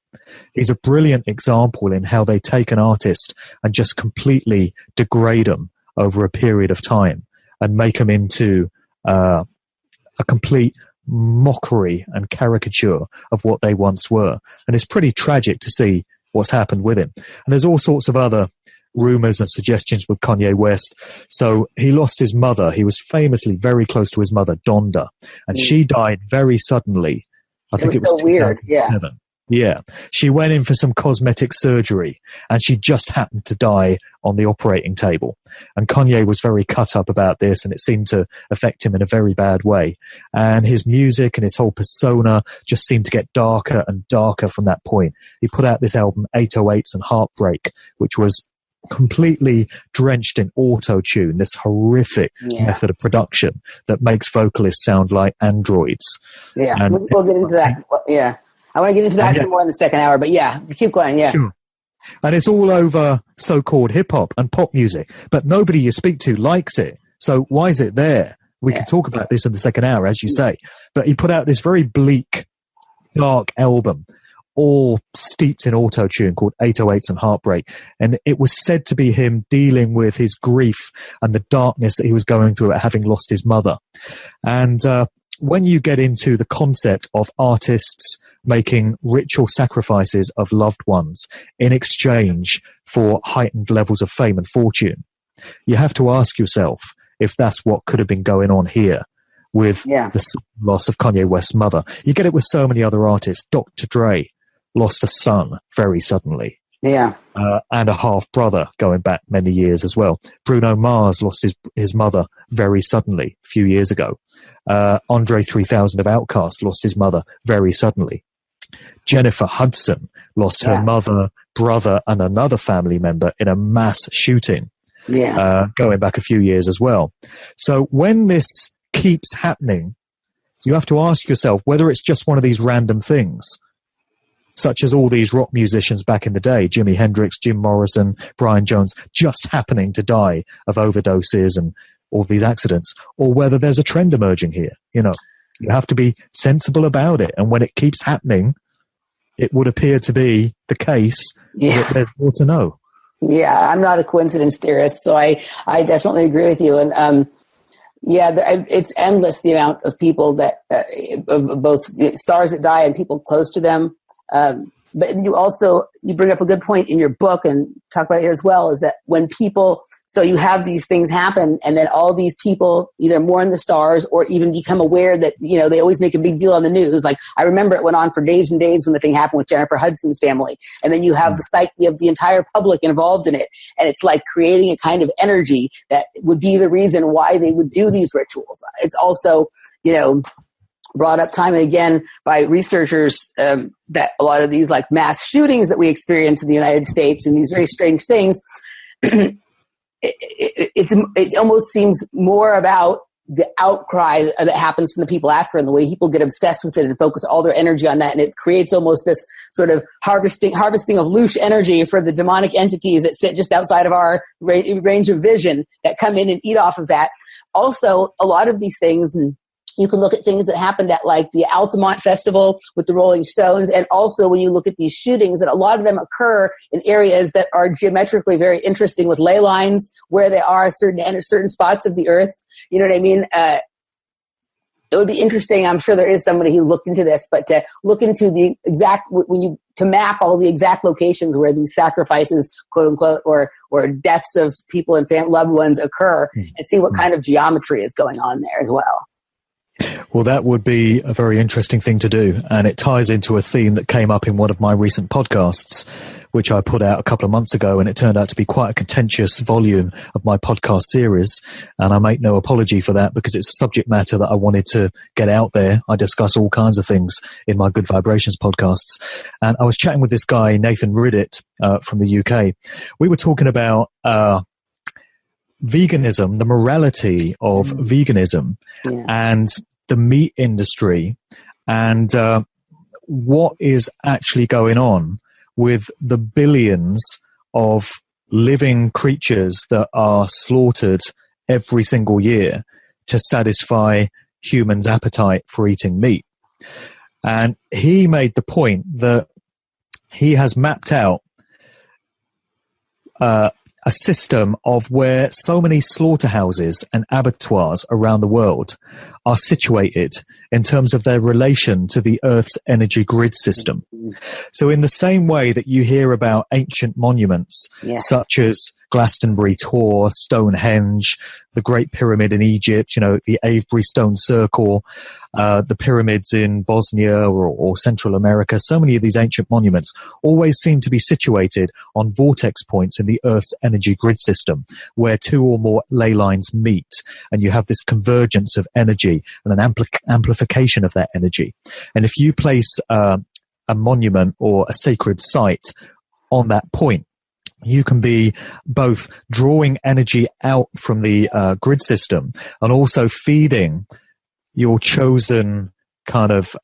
He's a brilliant example in how they take an artist and just completely degrade them over a period of time and make them into a complete mockery and caricature of what they once were. And it's pretty tragic to see what's happened with him. And there's all sorts of other rumors and suggestions with Kanye West. So he lost his mother. He was famously very close to his mother, Donda, and she died very suddenly. I think it was so weird. Yeah. She went in for some cosmetic surgery and she just happened to die on the operating table. And Kanye was very cut up about this, and it seemed to affect him in a very bad way. And his music and his whole persona just seemed to get darker and darker from that point. He put out this album, 808s and Heartbreak, which was completely drenched in auto-tune, this horrific method of production that makes vocalists sound like androids. Yeah, and we'll get into that. Yeah. I want to get into that more in the second hour, but keep going. Yeah. Sure. And it's all over so-called hip-hop and pop music, but nobody you speak to likes it. So why is it there? We can talk about this in the second hour, as you say. But he put out this very bleak, dark album, all steeped in auto-tune, called 808s and Heartbreak. And it was said to be him dealing with his grief and the darkness that he was going through at having lost his mother. And when you get into the concept of artists making ritual sacrifices of loved ones in exchange for heightened levels of fame and fortune, you have to ask yourself if that's what could have been going on here with the loss of Kanye West's mother. You get it with so many other artists. Dr. Dre lost a son very suddenly. Yeah. And a half-brother going back many years as well. Bruno Mars lost his mother very suddenly a few years ago. Andre 3000 of Outkast lost his mother very suddenly. Jennifer Hudson lost her mother, brother, and another family member in a mass shooting going back a few years as well. So when this keeps happening, you have to ask yourself whether it's just one of these random things, such as all these rock musicians back in the day, Jimi Hendrix, Jim Morrison, Brian Jones, just happening to die of overdoses and all these accidents, or whether there's a trend emerging here. You know, you have to be sensible about it. And when it keeps happening, it would appear to be the case that there's more to know. Yeah, I'm not a coincidence theorist, so I definitely agree with you. And it's endless, the amount of people that, of both stars that die and people close to them. But you bring up a good point in your book and talk about it here as well, is that when people, so you have these things happen and then all these people either mourn the stars or even become aware that, you know, they always make a big deal on the news. Like I remember it went on for days and days when the thing happened with Jennifer Hudson's family. And then you have the psyche of the entire public involved in it. And it's like creating a kind of energy that would be the reason why they would do these rituals. It's also, you know, brought up time and again by researchers that a lot of these like mass shootings that we experience in the United States and these very strange things, it almost seems more about the outcry that happens from the people after and the way people get obsessed with it and focus all their energy on that. And it creates almost this sort of harvesting of loose energy for the demonic entities that sit just outside of our range of vision that come in and eat off of that. Also, a lot of these things, and you can look at things that happened at like the Altamont Festival with the Rolling Stones. And also when you look at these shootings, that a lot of them occur in areas that are geometrically very interesting with ley lines, where they are certain spots of the earth. You know what I mean? it would be interesting. I'm sure there is somebody who looked into this, but to look into the exact, to map all the exact locations where these sacrifices, quote unquote, or deaths of people and loved ones occur, and see what kind of geometry is going on there as well. Well, that would be a very interesting thing to do, and it ties into a theme that came up in one of my recent podcasts, which I put out a couple of months ago, and it turned out to be quite a contentious volume of my podcast series, and I make no apology for that because it's a subject matter that I wanted to get out there. I discuss all kinds of things in my Good Vibrations podcasts, and I was chatting with this guy, Nathan Riddett, from the UK. We were talking about veganism, the morality of veganism, and the meat industry, and what is actually going on with the billions of living creatures that are slaughtered every single year to satisfy humans' appetite for eating meat. And he made the point that he has mapped out a system of where so many slaughterhouses and abattoirs around the world are situated in terms of their relation to the Earth's energy grid system. So in the same way that you hear about ancient monuments, such as Glastonbury Tor, Stonehenge, the Great Pyramid in Egypt, the Avebury Stone Circle, the pyramids in Bosnia or Central America, so many of these ancient monuments always seem to be situated on vortex points in the Earth's energy grid system, where two or more ley lines meet, and you have this convergence of energy and an amplification of that energy. And if you place a monument or a sacred site on that point, you can be both drawing energy out from the grid system and also feeding your chosen kind of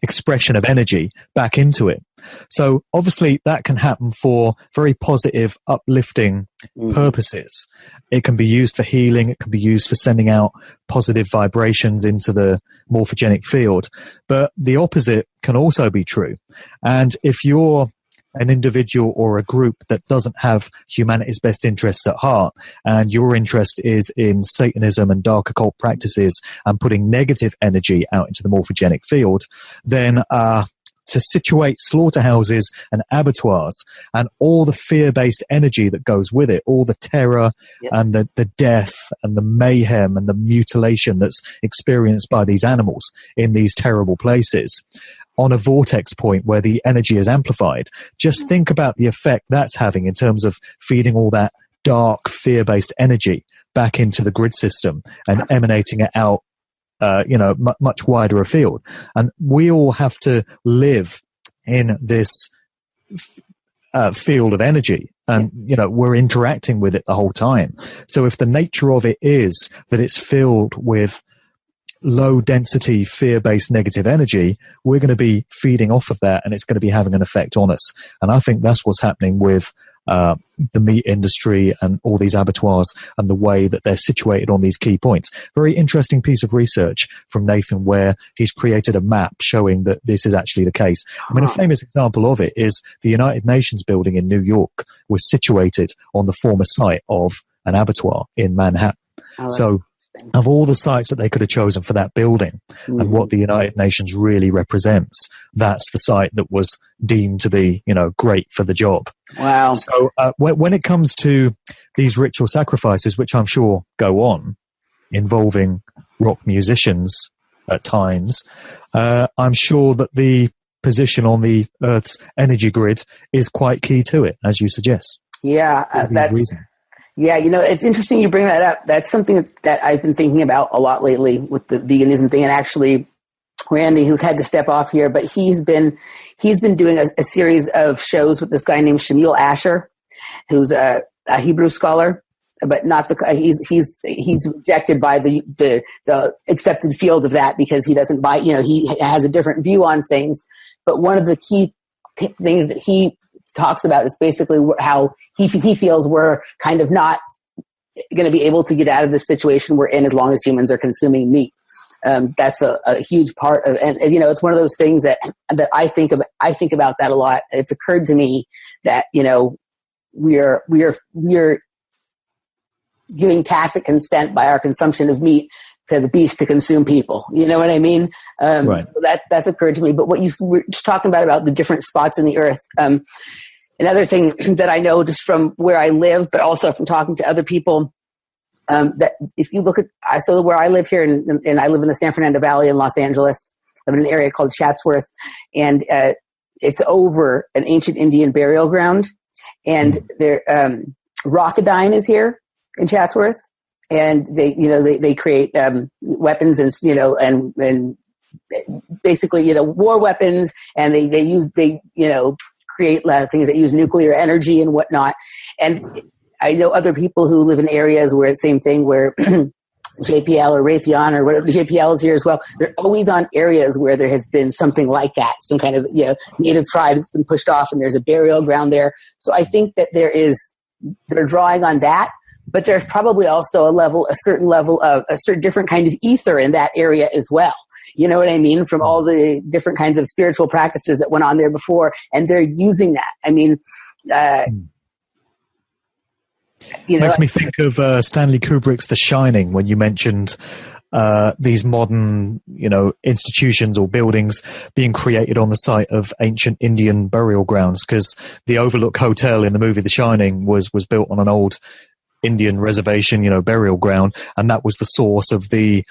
expression of energy back into it. So obviously that can happen for very positive, uplifting purposes. It can be used for healing. It can be used for sending out positive vibrations into the morphogenic field. But the opposite can also be true. And if you're an individual or a group that doesn't have humanity's best interests at heart, and your interest is in Satanism and dark occult practices and putting negative energy out into the morphogenic field, then to situate slaughterhouses and abattoirs and all the fear-based energy that goes with it, all the terror and the death and the mayhem and the mutilation that's experienced by these animals in these terrible places, on a vortex point where the energy is amplified, just think about the effect that's having in terms of feeding all that dark, fear-based energy back into the grid system and emanating it out, much wider afield. And we all have to live in this field of energy, and we're interacting with it the whole time. So if the nature of it is that it's filled with low density, fear-based negative energy, we're going to be feeding off of that, and it's going to be having an effect on us. And I think that's what's happening with the meat industry and all these abattoirs and the way that they're situated on these key points. Very interesting piece of research from Nathan, where he's created a map showing that this is actually the case. I mean, a famous example of it is the United Nations building in New York was situated on the former site of an abattoir in Manhattan. So of all the sites that they could have chosen for that building and what the United Nations really represents, that's the site that was deemed to be, great for the job. Wow. So when it comes to these ritual sacrifices, which I'm sure go on, involving rock musicians at times, I'm sure that the position on the Earth's energy grid is quite key to it, as you suggest. Yeah, Yeah, it's interesting you bring that up. That's something that I've been thinking about a lot lately with the veganism thing. And actually, Randy, who's had to step off here, but he's been doing a series of shows with this guy named Shamil Asher, who's a Hebrew scholar, but not he's rejected by the accepted field of that because he doesn't buy. He has a different view on things. But one of the key things that he talks about is basically how he feels we're kind of not going to be able to get out of this situation we're in as long as humans are consuming meat. That's a huge part of, and it's one of those things that I think about that a lot. It's occurred to me that we're giving tacit consent by our consumption of meat the beast to consume people. You know what I mean? Right. So that's occurred to me. But what you were just talking about the different spots in the earth. Another thing that I know just from where I live, but also from talking to other people, that if you look at, so where I live here, and I live in the San Fernando Valley in Los Angeles, I live in an area called Chatsworth, and it's over an ancient Indian burial ground, and there, Rocketdyne is here in Chatsworth, and they create weapons and and basically war weapons, and they create things that use nuclear energy and whatnot. And I know other people who live in areas where it's the same thing, where JPL or Raytheon or whatever, JPL is here as well. They're always on areas where there has been something like that, some kind of native tribe that's been pushed off, and there's a burial ground there. So I think that they're drawing on that, but there's probably also a certain level of a certain different kind of ether in that area as well. You know what I mean? From all the different kinds of spiritual practices that went on there before, and they're using that. I mean, makes me think of Stanley Kubrick's The Shining, when you mentioned these modern, institutions or buildings being created on the site of ancient Indian burial grounds, because the Overlook Hotel in the movie The Shining was built on an old Indian reservation, burial ground, and that was the source of the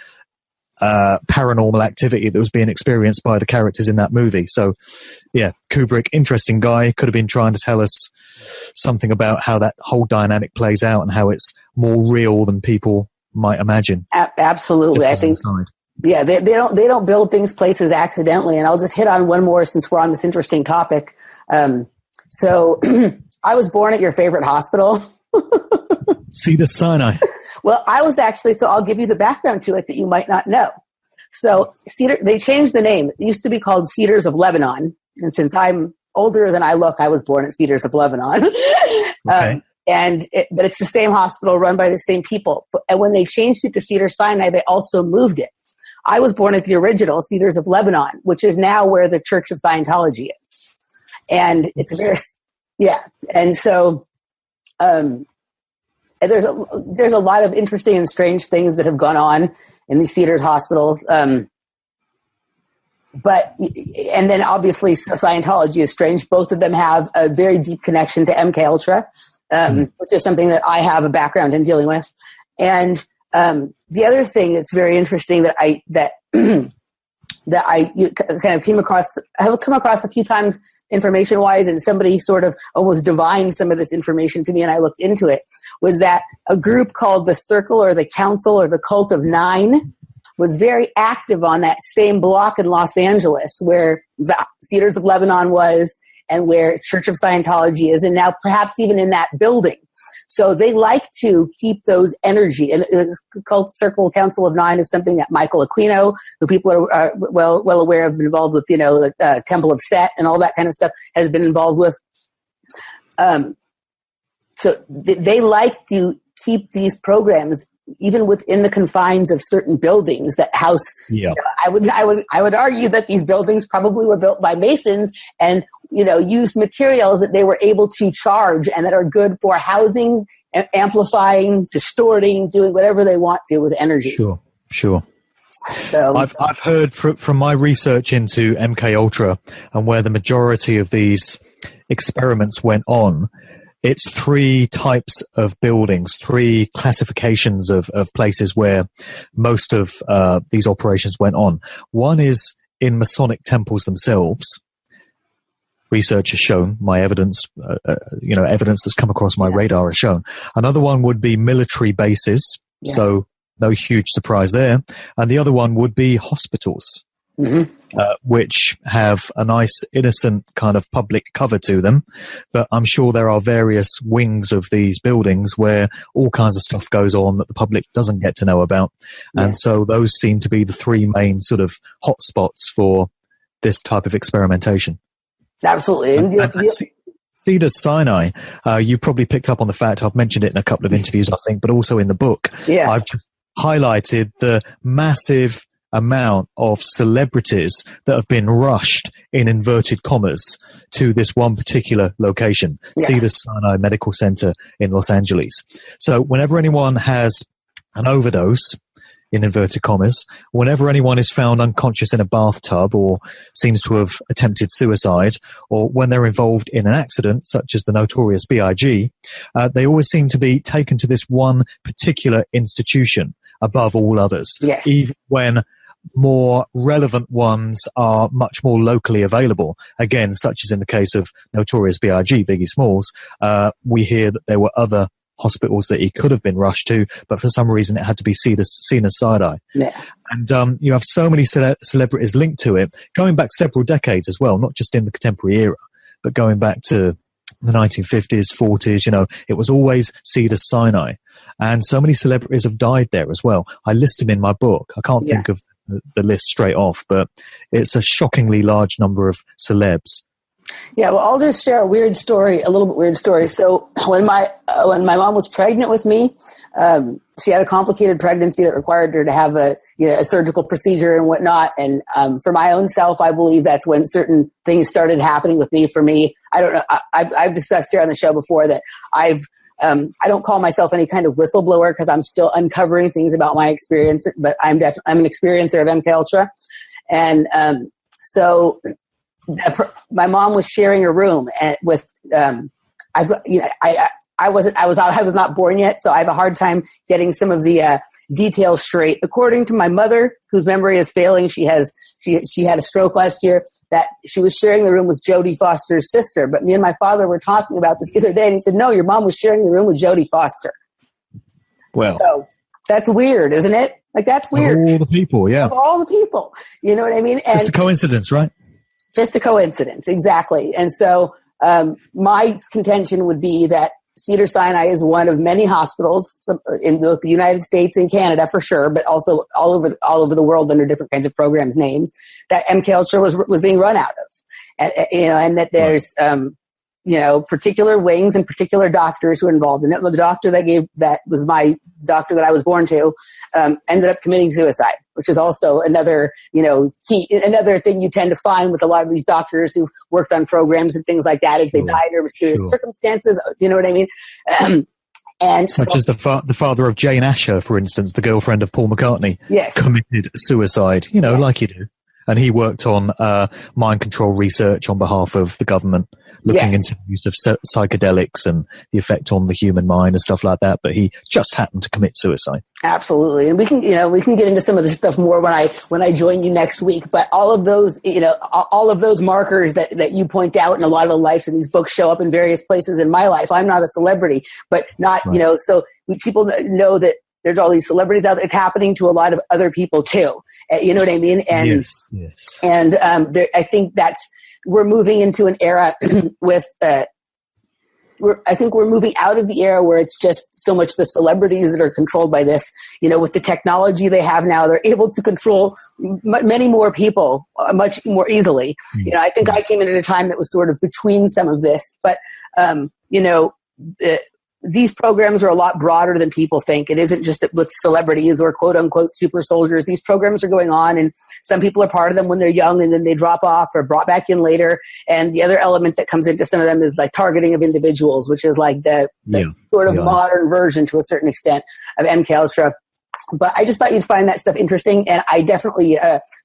paranormal activity that was being experienced by the characters in that movie. So, yeah, Kubrick, interesting guy, could have been trying to tell us something about how that whole dynamic plays out and how it's more real than people might imagine. Absolutely, I think. Yeah, they don't build places accidentally. And I'll just hit on one more since we're on this interesting topic. So, I was born at your favorite hospital. Cedars-Sinai. Well, I was actually, so I'll give you the background to it that you might not know. So they changed the name. It used to be called Cedars of Lebanon. And since I'm older than I look, I was born at Cedars of Lebanon. Okay. But it's the same hospital run by the same people. And when they changed it to Cedars-Sinai, they also moved it. I was born at the original Cedars of Lebanon, which is now where the Church of Scientology is. And it's and so, there's a lot of interesting and strange things that have gone on in these Cedars hospitals. And then obviously Scientology is strange. Both of them have a very deep connection to MK Ultra, which is something that I have a background in dealing with. And the other thing that's very interesting that I kind of have come across a few times information-wise, and somebody sort of almost divined some of this information to me, and I looked into it, was that a group called the Circle or the Council or the Cult of Nine was very active on that same block in Los Angeles where the Cedars of Lebanon was and where Church of Scientology is, and now perhaps even in that building. So they like to keep those energy. And the Cult Circle Council of Nine is something that Michael Aquino, who people are well aware of, been involved with, the Temple of Set and all that kind of stuff, has been involved with. So they like to keep these programs even within the confines of certain buildings that house. Yeah. I would argue that these buildings probably were built by Masons and used materials that they were able to charge and that are good for housing, amplifying, distorting, doing whatever they want to with energy. Sure. So I've heard from my research into MK Ultra and where the majority of these experiments went on. It's 3 types of buildings, 3 classifications of places where most of these operations went on. One is in Masonic temples themselves. Research has shown, my evidence, evidence that's come across my radar has shown. Another one would be military bases, so no huge surprise there. And the other one would be hospitals. Mm-hmm. Which have a nice, innocent kind of public cover to them. But I'm sure there are various wings of these buildings where all kinds of stuff goes on that the public doesn't get to know about. And so those seem to be the 3 main sort of hotspots for this type of experimentation. Absolutely. And Cedars-Sinai, you probably picked up on the fact, I've mentioned it in a couple of interviews, I think, but also in the book. Yeah. I've just highlighted the massive amount of celebrities that have been rushed in inverted commas to this one particular location, Cedars-Sinai Medical Center in Los Angeles. So whenever anyone has an overdose, in inverted commas, whenever anyone is found unconscious in a bathtub or seems to have attempted suicide, or when they're involved in an accident, such as the notorious BIG, they always seem to be taken to this one particular institution above all others, yes. even when more relevant ones are much more locally available. Again, such as in the case of notorious BIG, Biggie Smalls, we hear that there were other hospitals that he could have been rushed to, but for some reason it had to be seen as side-eye. Yeah. And you have so many celebrities linked to it, going back several decades as well, not just in the contemporary era, but going back to the 1950s, 40s, you know, it was always Cedars-Sinai. And so many celebrities have died there as well. I list them in my book. I can't think of the list straight off, but it's a shockingly large number of celebs. Yeah, well, I'll just share a little bit weird story. So when my mom was pregnant with me, she had a complicated pregnancy that required her to have a surgical procedure and whatnot. And for my own self, I believe that's when certain things started happening with me. For me, I don't know. I've discussed here on the show before that I don't call myself any kind of whistleblower because I'm still uncovering things about my experience, but I'm an experiencer of MKUltra. And so my mom was sharing a room with I was not born yet, so I have a hard time getting some of the details straight. According to my mother, whose memory is failing, she had a stroke last year, that she was sharing the room with Jodie Foster's sister. But me and my father were talking about this the other day, and he said, no, your mom was sharing the room with Jodie Foster. Well, so that's weird, isn't it? Like, that's weird. Of all the people, yeah. Of all the people. You know what I mean? And just a coincidence, right? Just a coincidence, exactly. And so my contention would be that Cedars-Sinai is one of many hospitals in both the United States and Canada for sure, but also all over the world under different kinds of programs names that MKUltra was being run out of, and that there's particular wings and particular doctors who are involved in it. The doctor that was my doctor that I was born to ended up committing suicide, which is also another thing you tend to find with a lot of these doctors who've worked on programs and things like that, is they died under mysterious circumstances. You know what I mean? And such as the father of Jane Asher, for instance, the girlfriend of Paul McCartney, committed suicide, like you do. And he worked on mind control research on behalf of the government, looking into the use of psychedelics and the effect on the human mind and stuff like that. But he just happened to commit suicide. Absolutely, and we can get into some of this stuff more when I join you next week. But all of those markers that you point out in a lot of the lives in these books show up in various places in my life. I'm not a celebrity, but not right. So people know that there's all these celebrities out there. It's happening to a lot of other people too. You know what I mean? And yes. And I think we're moving into an era with. I think we're moving out of the era where it's just so much the celebrities that are controlled by this. With the technology they have now, they're able to control many more people much more easily. I think I came in at a time that was sort of between some of this, but these programs are a lot broader than people think. It isn't just with celebrities or quote unquote super soldiers. These programs are going on, and some people are part of them when they're young and then they drop off or brought back in later. And the other element that comes into some of them is like targeting of individuals, which is like the sort of modern version to a certain extent of MKUltra. But I just thought you'd find that stuff interesting. And I definitely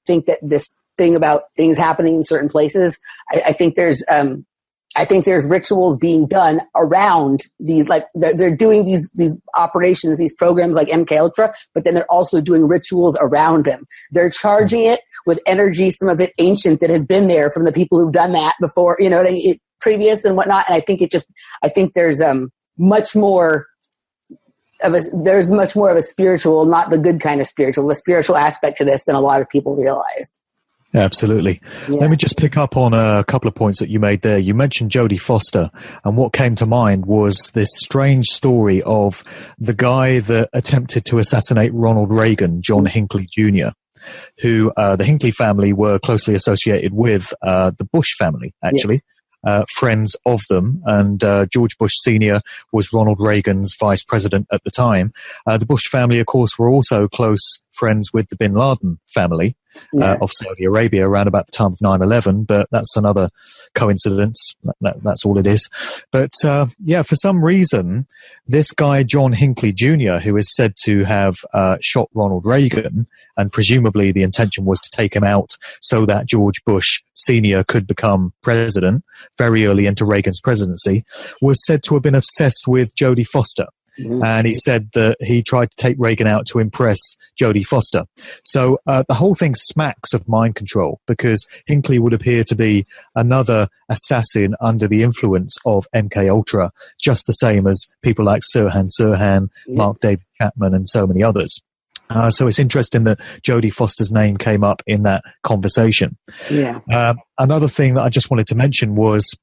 think that this thing about things happening in certain places, I think there's rituals being done around these, like they're doing these operations, these programs like MKUltra, but then they're also doing rituals around them. They're charging it with energy, some of it ancient that has been there from the people who've done that before, previous and whatnot. And I think there's much more of a spiritual, not the good kind of spiritual, the spiritual aspect to this than a lot of people realize. Absolutely. Yeah. Let me just pick up on a couple of points that you made there. You mentioned Jodie Foster, and what came to mind was this strange story of the guy that attempted to assassinate Ronald Reagan, John Hinckley Jr., who the Hinckley family were closely associated with the Bush family, actually. Friends of them, and George Bush Sr. was Ronald Reagan's vice president at the time. The Bush family, of course, were also close friends with the bin Laden family of Saudi Arabia around about the time of 9/11, but that's another coincidence. That's all it is. But for some reason, this guy, John Hinckley Jr., who is said to have shot Ronald Reagan, and presumably the intention was to take him out so that George Bush Sr. could become president very early into Reagan's presidency, was said to have been obsessed with Jodie Foster. Mm-hmm. And he said that he tried to take Reagan out to impress Jodie Foster. So the whole thing smacks of mind control, because Hinckley would appear to be another assassin under the influence of MKUltra, just the same as people like Sirhan, Mark David Chapman, and so many others. So it's interesting that Jodie Foster's name came up in that conversation. Yeah. Another thing that I just wanted to mention was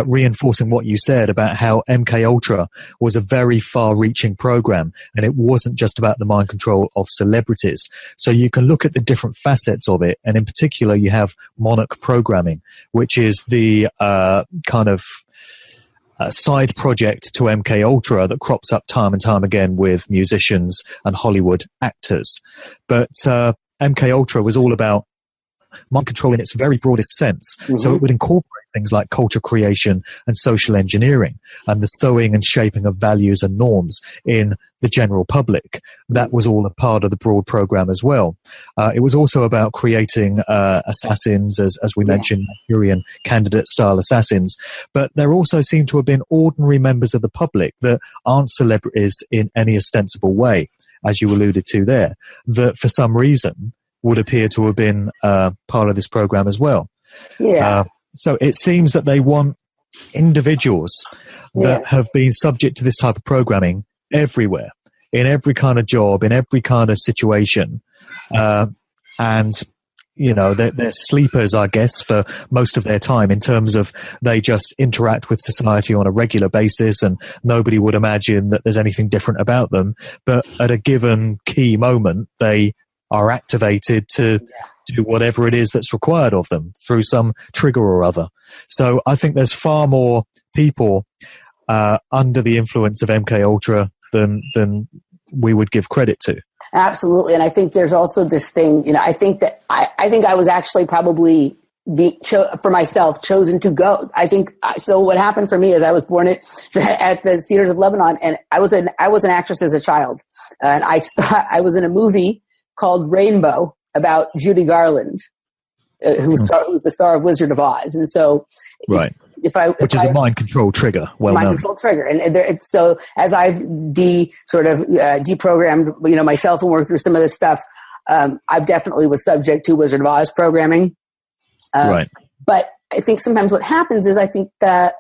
reinforcing what you said about how MKUltra was a very far-reaching program, and it wasn't just about the mind control of celebrities. So you can look at the different facets of it, and in particular you have Monarch Programming, which is the kind of side project to MKUltra that crops up time and time again with musicians and Hollywood actors. But MKUltra was all about mind control in its very broadest sense. Mm-hmm. So it would incorporate things like culture creation and social engineering and the sowing and shaping of values and norms in the general public. That was all a part of the broad program as well. It was also about creating assassins, as we mentioned, Manchurian candidate-style assassins. But there also seem to have been ordinary members of the public that aren't celebrities in any ostensible way, as you alluded to there, that for some reason would appear to have been part of this program as well. Yeah. So it seems that they want individuals that have been subject to this type of programming everywhere, in every kind of job, in every kind of situation. And, you know, they're sleepers, I guess, for most of their time, in terms of they just interact with society on a regular basis and nobody would imagine that there's anything different about them. But at a given key moment, they are activated to do whatever it is that's required of them through some trigger or other. So I think there's far more people under the influence of MKUltra than we would give credit to. Absolutely. And I think there's also this thing, you know, I think I was actually probably for myself chosen to go. I think so. What happened for me is I was born at the Theaters of Lebanon, and I was an actress as a child, and I was in a movie called Rainbow about Judy Garland, who's the star of Wizard of Oz. And so, which is a mind control trigger, control trigger. And so as I've deprogrammed, you know, myself and worked through some of this stuff, I've definitely was subject to Wizard of Oz programming. But I think sometimes what happens is I think that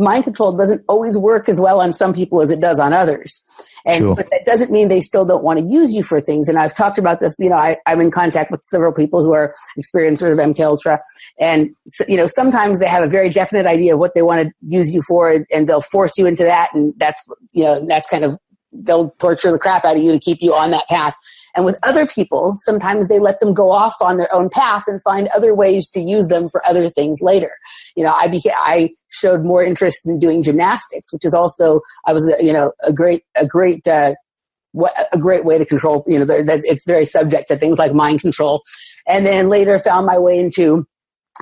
mind control doesn't always work as well on some people as it does on others. But that doesn't mean they still don't want to use you for things. And I've talked about this, you know, I'm in contact with several people who are experiencers of MKUltra. And, you know, sometimes they have a very definite idea of what they want to use you for, and they'll force you into that. And that's kind of, they'll torture the crap out of you to keep you on that path. And with other people, sometimes they let them go off on their own path and find other ways to use them for other things later. You know, I showed more interest in doing gymnastics, which is also, a great way to control, you know, it's very subject to things like mind control. And then later found my way into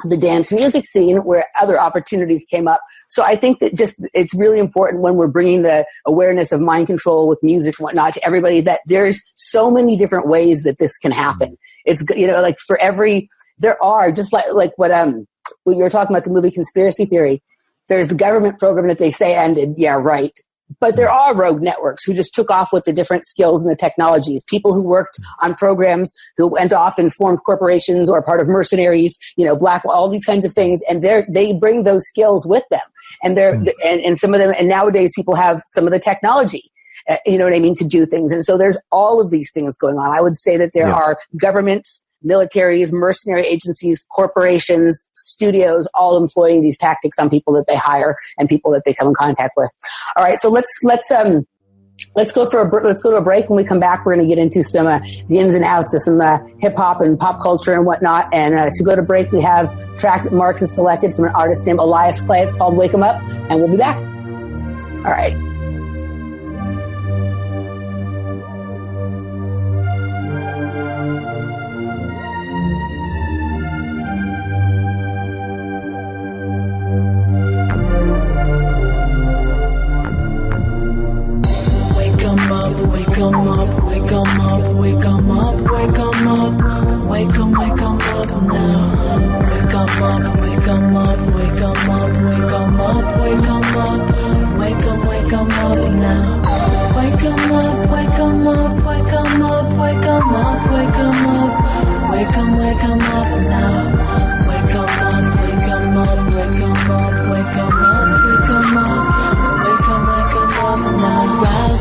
the dance music scene where other opportunities came up. So I think that it's really important when we're bringing the awareness of mind control with music and whatnot to everybody, that there's so many different ways that this can happen. It's, you know, like there are, just like what you were talking about, the movie Conspiracy Theory, there's the government program that they say ended. Yeah, right. But there are rogue networks who just took off with the different skills and the technologies. People who worked on programs who went off and formed corporations or part of mercenaries, you know, all these kinds of things. And they bring those skills with them. And and some of them, and nowadays people have some of the technology, you know what I mean, to do things. And so there's all of these things going on. I would say that there are governments, militaries, mercenary agencies, corporations, studios, all employing these tactics on people that they hire and people that they come in contact with. All right, so let's go to a break. When we come back, we're going to get into some the ins and outs of some hip hop and pop culture and whatnot. And to go to break, we have a track that Mark has selected from an artist named Elias Clay. It's called "Wake 'Em Up," and we'll be back. All right.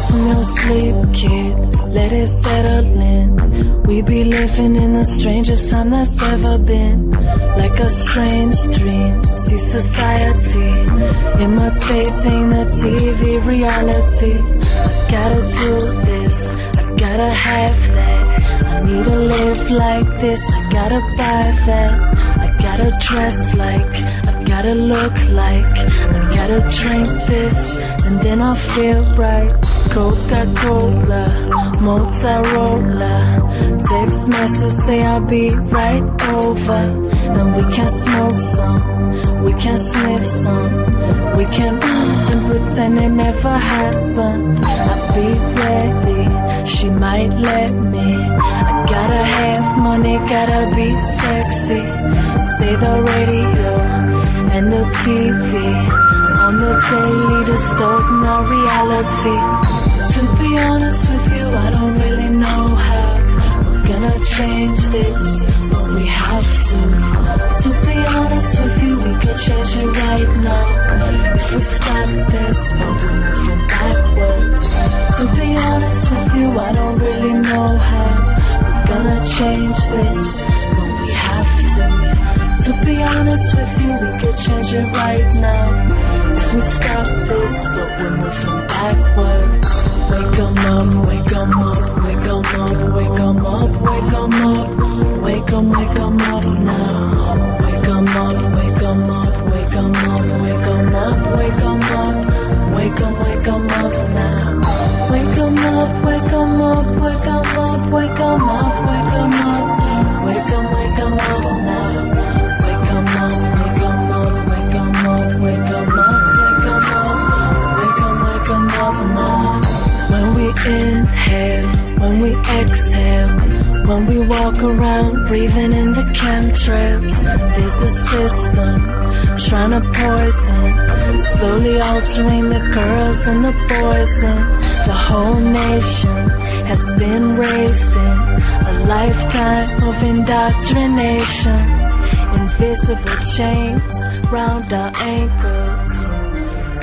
some your sleep, kid. Let it settle in. We be living in the strangest time that's ever been. Like a strange dream. See society imitating the TV reality. I gotta do this, I gotta have that. I need to live like this, I gotta buy that. I gotta dress like, I gotta look like, I gotta drink this, and then I'll feel right. Coca-Cola, Motorola, text message say I'll be right over. And we can smoke some, we can sniff some, we can and pretend it never happened. I'll be ready, she might let me. I gotta have money, gotta be sexy. Say the radio and the TV on the daily, distorting our reality. To be honest with you, I don't really know how we're gonna change this, but we have to. To be honest with you, we could change it right now if we stop this, but we're moving backwards. To be honest with you, I don't really know how we're gonna change this, but we have to. To be honest with you, we could change it right now if we stop this, but we're moving backwards. Wake 'em up, wake 'em up, wake 'em up, wake 'em up, wake 'em up, wake 'em up now. Wake 'em up, wake 'em up, wake 'em up, wake 'em up, wake 'em up, wake 'em up now. Wake 'em up, wake 'em up, wake 'em up, wake 'em up, wake 'em up, wake 'em up now. Wake 'em up, wake 'em up, wake 'em up, wake 'em up, wake 'em up, wake 'em up now. When we inhale, when we exhale, when we walk around breathing in the chemtrails, there's a system trying to poison, slowly altering the girls and the boys, and the whole nation has been raised in a lifetime of indoctrination. Invisible chains round our ankles.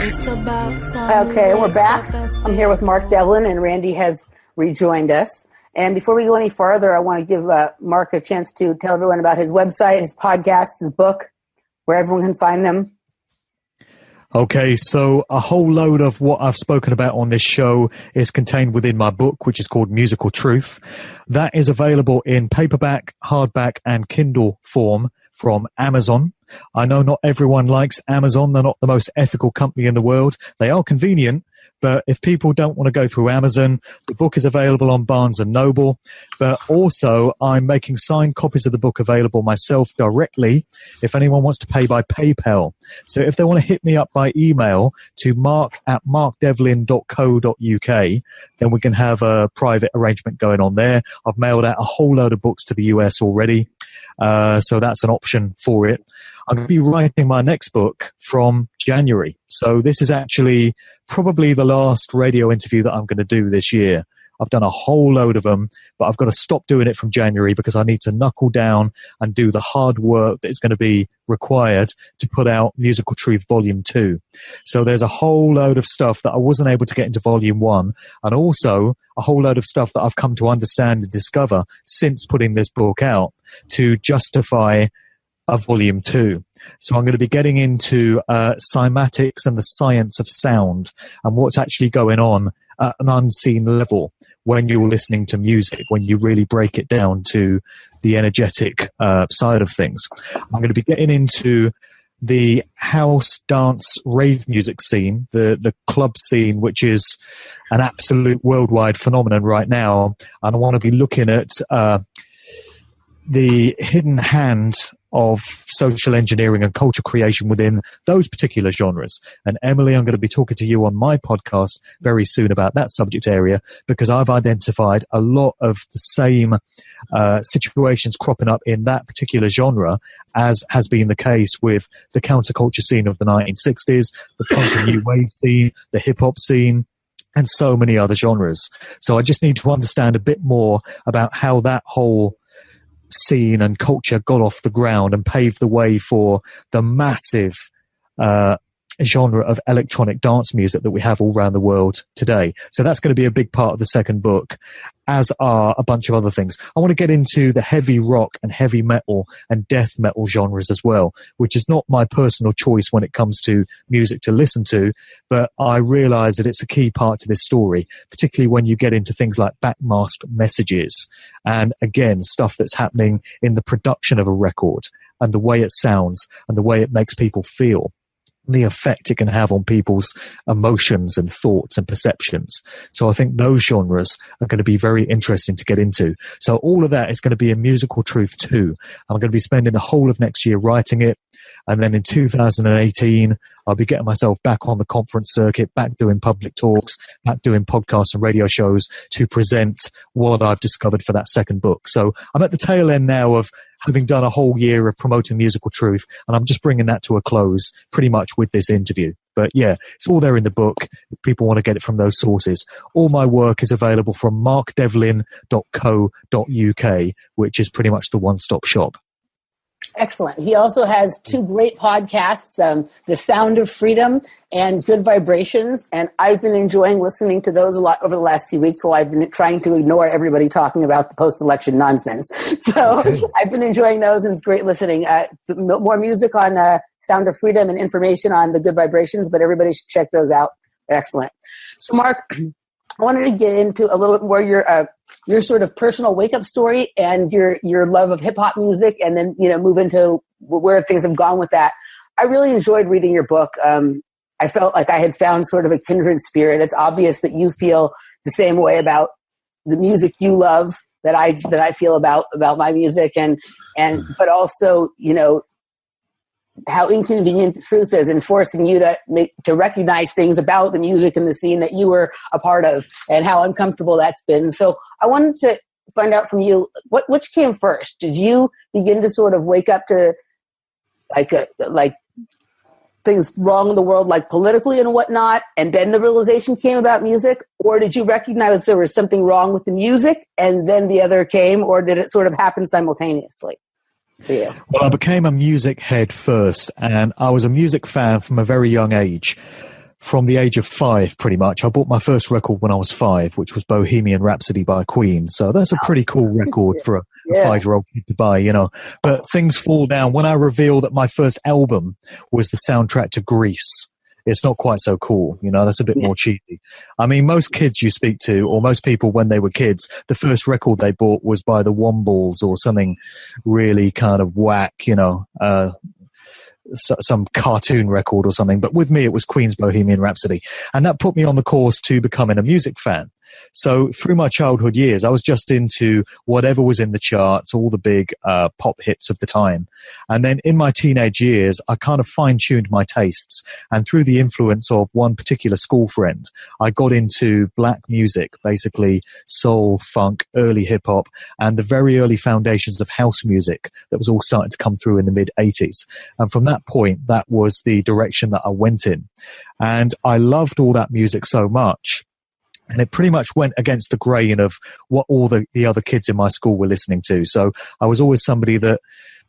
It's about time. Okay, we're back. I'm here with Mark Devlin, and Randy has rejoined us. And before we go any farther, I want to give Mark a chance to tell everyone about his website, his podcast, his book, where everyone can find them. Okay, so a whole load of what I've spoken about on this show is contained within my book, which is called Musical Truth. That is available in paperback, hardback, and Kindle form from Amazon. I know not everyone likes Amazon. They're not the most ethical company in the world. They are convenient, but if people don't want to go through Amazon, the book is available on Barnes & Noble. But also, I'm making signed copies of the book available myself directly if anyone wants to pay by PayPal. So if they want to hit me up by email to mark@markdevlin.co.uk, then we can have a private arrangement going on there. I've mailed out a whole load of books to the US already, so that's an option for it. I'm going to be writing my next book from January. So this is actually probably the last radio interview that I'm going to do this year. I've done a whole load of them, but I've got to stop doing it from January because I need to knuckle down and do the hard work that is going to be required to put out Musical Truth Volume 2. So there's a whole load of stuff that I wasn't able to get into Volume 1, and also a whole load of stuff that I've come to understand and discover since putting this book out to justify a Volume 2. So I'm going to be getting into cymatics and the science of sound and what's actually going on at an unseen level when you're listening to music, when you really break it down to the energetic side of things. I'm going to be getting into the house, dance, rave music scene, the club scene, which is an absolute worldwide phenomenon right now. And I want to be looking at the hidden hand of social engineering and culture creation within those particular genres. And Emily, I'm going to be talking to you on my podcast very soon about that subject area, because I've identified a lot of the same situations cropping up in that particular genre as has been the case with the counterculture scene of the 1960s, the punk and new wave scene, the hip-hop scene, and so many other genres. So I just need to understand a bit more about how that whole scene and culture got off the ground and paved the way for the massive genre of electronic dance music that we have all around the world today. So that's going to be a big part of the second book, as are a bunch of other things. I want to get into the heavy rock and heavy metal and death metal genres as well, which is not my personal choice when it comes to music to listen to, but I realize that it's a key part to this story, particularly when you get into things like backmasked messages and, again, stuff that's happening in the production of a record and the way it sounds and the way it makes people feel, the effect it can have on people's emotions and thoughts and perceptions. So I think those genres are going to be very interesting to get into. So all of that is going to be a Musical Truth too. I'm going to be spending the whole of next year writing it. And then in 2018, I'll be getting myself back on the conference circuit, back doing public talks, back doing podcasts and radio shows to present what I've discovered for that second book. So I'm at the tail end now of having done a whole year of promoting Musical Truth, and I'm just bringing that to a close pretty much with this interview. But yeah, it's all there in the book if people want to get it from those sources. All my work is available from markdevlin.co.uk, which is pretty much the one-stop shop. Excellent. He also has two great podcasts, The Sound of Freedom and Good Vibrations, and I've been enjoying listening to those a lot over the last few weeks while I've been trying to ignore everybody talking about the post-election nonsense. So I've been enjoying those, and it's great listening. More music on Sound of Freedom and information on the Good Vibrations, but everybody should check those out. Excellent. So, Mark, I wanted to get into a little bit more your sort of personal wake-up story and your love of hip-hop music, and then, move into where things have gone with that. I really enjoyed reading your book. I felt like I had found sort of a kindred spirit. It's obvious that you feel the same way about the music you love that I feel about my music, but also, how inconvenient the truth is in forcing you to recognize things about the music and the scene that you were a part of, and how uncomfortable that's been. So I wanted to find out from you, which came first? Did you begin to sort of wake up to like things wrong in the world, like politically and whatnot, and then the realization came about music? Or did you recognize there was something wrong with the music and then the other came, or did it sort of happen simultaneously? Yeah. Well, I became a music head first, and I was a music fan from a very young age. From the age of 5, pretty much. I bought my first record when I was 5, which was Bohemian Rhapsody by Queen. So that's a pretty cool record for a 5-year-old kid to buy, But things fall down when I reveal that my first album was the soundtrack to Grease. It's not quite so cool, that's a bit more cheesy. I mean, most kids you speak to, or most people when they were kids, the first record they bought was by the Wombles or something really kind of whack, some cartoon record or something. But with me, it was Queen's Bohemian Rhapsody. And that put me on the course to becoming a music fan. So through my childhood years, I was just into whatever was in the charts, all the big pop hits of the time. And then in my teenage years, I kind of fine-tuned my tastes. And through the influence of one particular school friend, I got into black music, basically soul, funk, early hip-hop, and the very early foundations of house music that was all starting to come through in the mid-'80s. And from that point, that was the direction that I went in. And I loved all that music so much. And it pretty much went against the grain of what all the other kids in my school were listening to. So I was always somebody that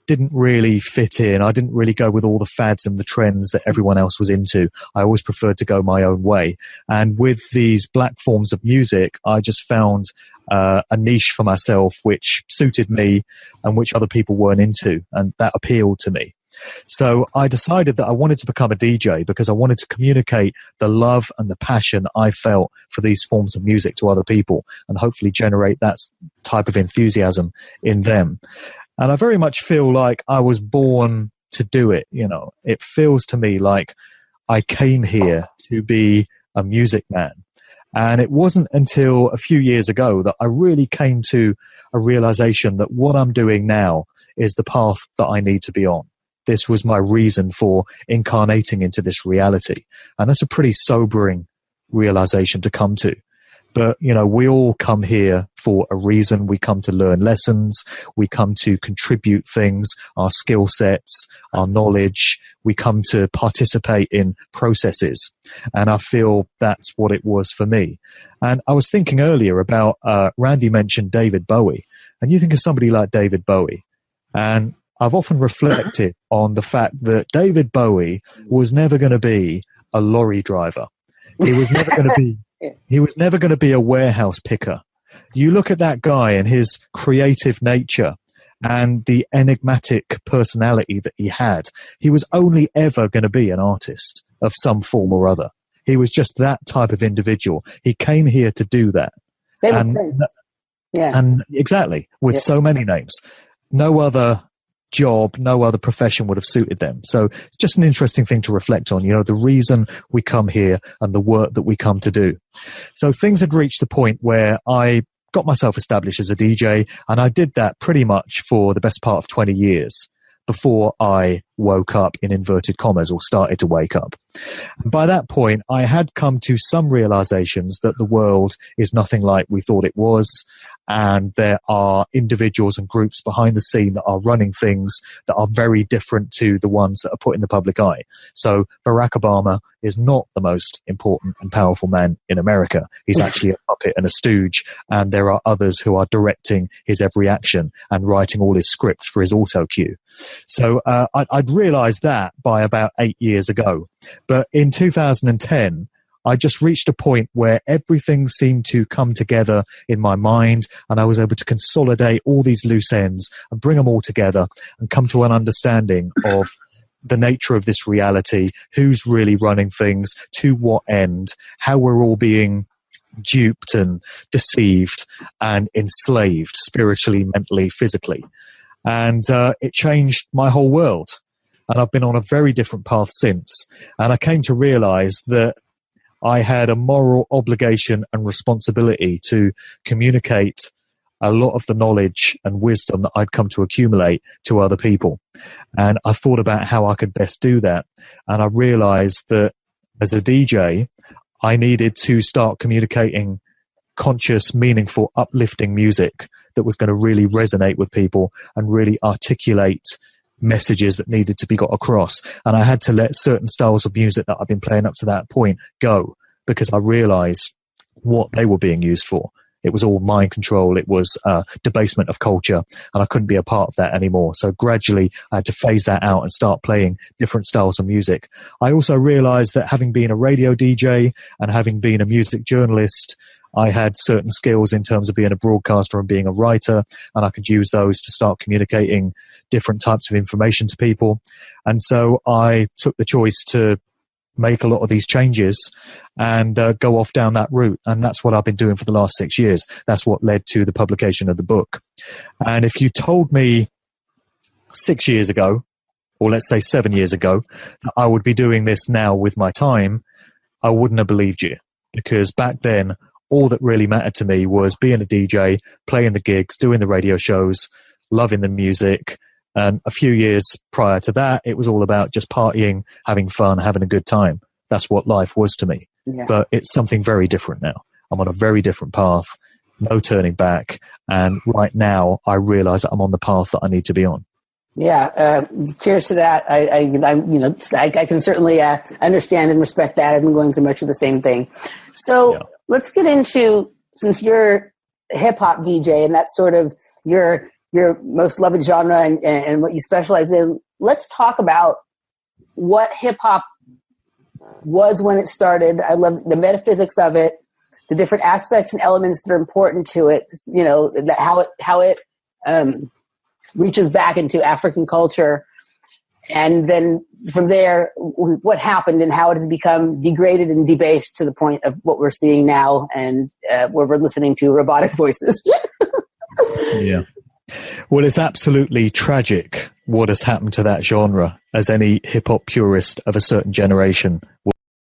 didn't really fit in. I didn't really go with all the fads and the trends that everyone else was into. I always preferred to go my own way. And with these black forms of music, I just found a niche for myself which suited me and which other people weren't into. And that appealed to me. So I decided that I wanted to become a DJ because I wanted to communicate the love and the passion I felt for these forms of music to other people and hopefully generate that type of enthusiasm in them. And I very much feel like I was born to do it. It feels to me like I came here to be a music man. And it wasn't until a few years ago that I really came to a realization that what I'm doing now is the path that I need to be on. This was my reason for incarnating into this reality. And that's a pretty sobering realization to come to. But, we all come here for a reason. We come to learn lessons. We come to contribute things, our skill sets, our knowledge. We come to participate in processes. And I feel that's what it was for me. And I was thinking earlier about, Randy mentioned David Bowie. And you think of somebody like David Bowie. And I've often reflected on the fact that David Bowie was never going to be a lorry driver. He was never going to be. He was never going to be a warehouse picker. You look at that guy and his creative nature and the enigmatic personality that he had. He was only ever going to be an artist of some form or other. He was just that type of individual. He came here to do that. Same with Prince. Yeah. And exactly, with so many names. No other job, no other profession would have suited them. So it's just an interesting thing to reflect on, the reason we come here and the work that we come to do. So things had reached the point where I got myself established as a DJ, and I did that pretty much for the best part of 20 years before I woke up, in inverted commas, or started to wake up. And by that point, I had come to some realizations that the world is nothing like we thought it was, and there are individuals and groups behind the scene that are running things that are very different to the ones that are put in the public eye. So Barack Obama is not the most important and powerful man in America. He's actually a puppet and a stooge, and there are others who are directing his every action and writing all his scripts for his auto cue. So I'd realized that by about 8 years ago. But in 2010, I just reached a point where everything seemed to come together in my mind, and I was able to consolidate all these loose ends and bring them all together and come to an understanding of the nature of this reality, who's really running things, to what end, how we're all being duped and deceived and enslaved spiritually, mentally, physically. And it changed my whole world. And I've been on a very different path since. And I came to realize that I had a moral obligation and responsibility to communicate a lot of the knowledge and wisdom that I'd come to accumulate to other people. And I thought about how I could best do that. And I realized that as a DJ, I needed to start communicating conscious, meaningful, uplifting music that was going to really resonate with people and really articulate messages that needed to be got across. And I had to let certain styles of music that I've been playing up to that point go, because I realized what they were being used for. It was all mind control. It was debasement of culture, and I couldn't be a part of that anymore. So gradually I had to phase that out and start playing different styles of music. I also realized that having been a radio DJ and having been a music journalist, I had certain skills in terms of being a broadcaster and being a writer, and I could use those to start communicating different types of information to people. And so I took the choice to make a lot of these changes and go off down that route. And that's what I've been doing for the last 6 years. That's what led to the publication of the book. And if you told me 6 years ago, or let's say 7 years ago, that I would be doing this now with my time, I wouldn't have believed you. Because back then, all that really mattered to me was being a DJ, playing the gigs, doing the radio shows, loving the music. And a few years prior to that, it was all about just partying, having fun, having a good time. That's what life was to me. Yeah. But it's something very different now. I'm on a very different path, no turning back. And right now, I realize that I'm on the path that I need to be on. Yeah, cheers to that. I can certainly understand and respect that. I've been going through much of the same thing. So let's get into, since you're a hip hop DJ and that's sort of your most loved genre and what you specialize in, let's talk about what hip hop was when it started. I love the metaphysics of it, the different aspects and elements that are important to it. How it reaches back into African culture, and then from there, what happened and how it has become degraded and debased to the point of what we're seeing now, and where we're listening to robotic voices. Yeah. Well, it's absolutely tragic what has happened to that genre, as any hip-hop purist of a certain generation will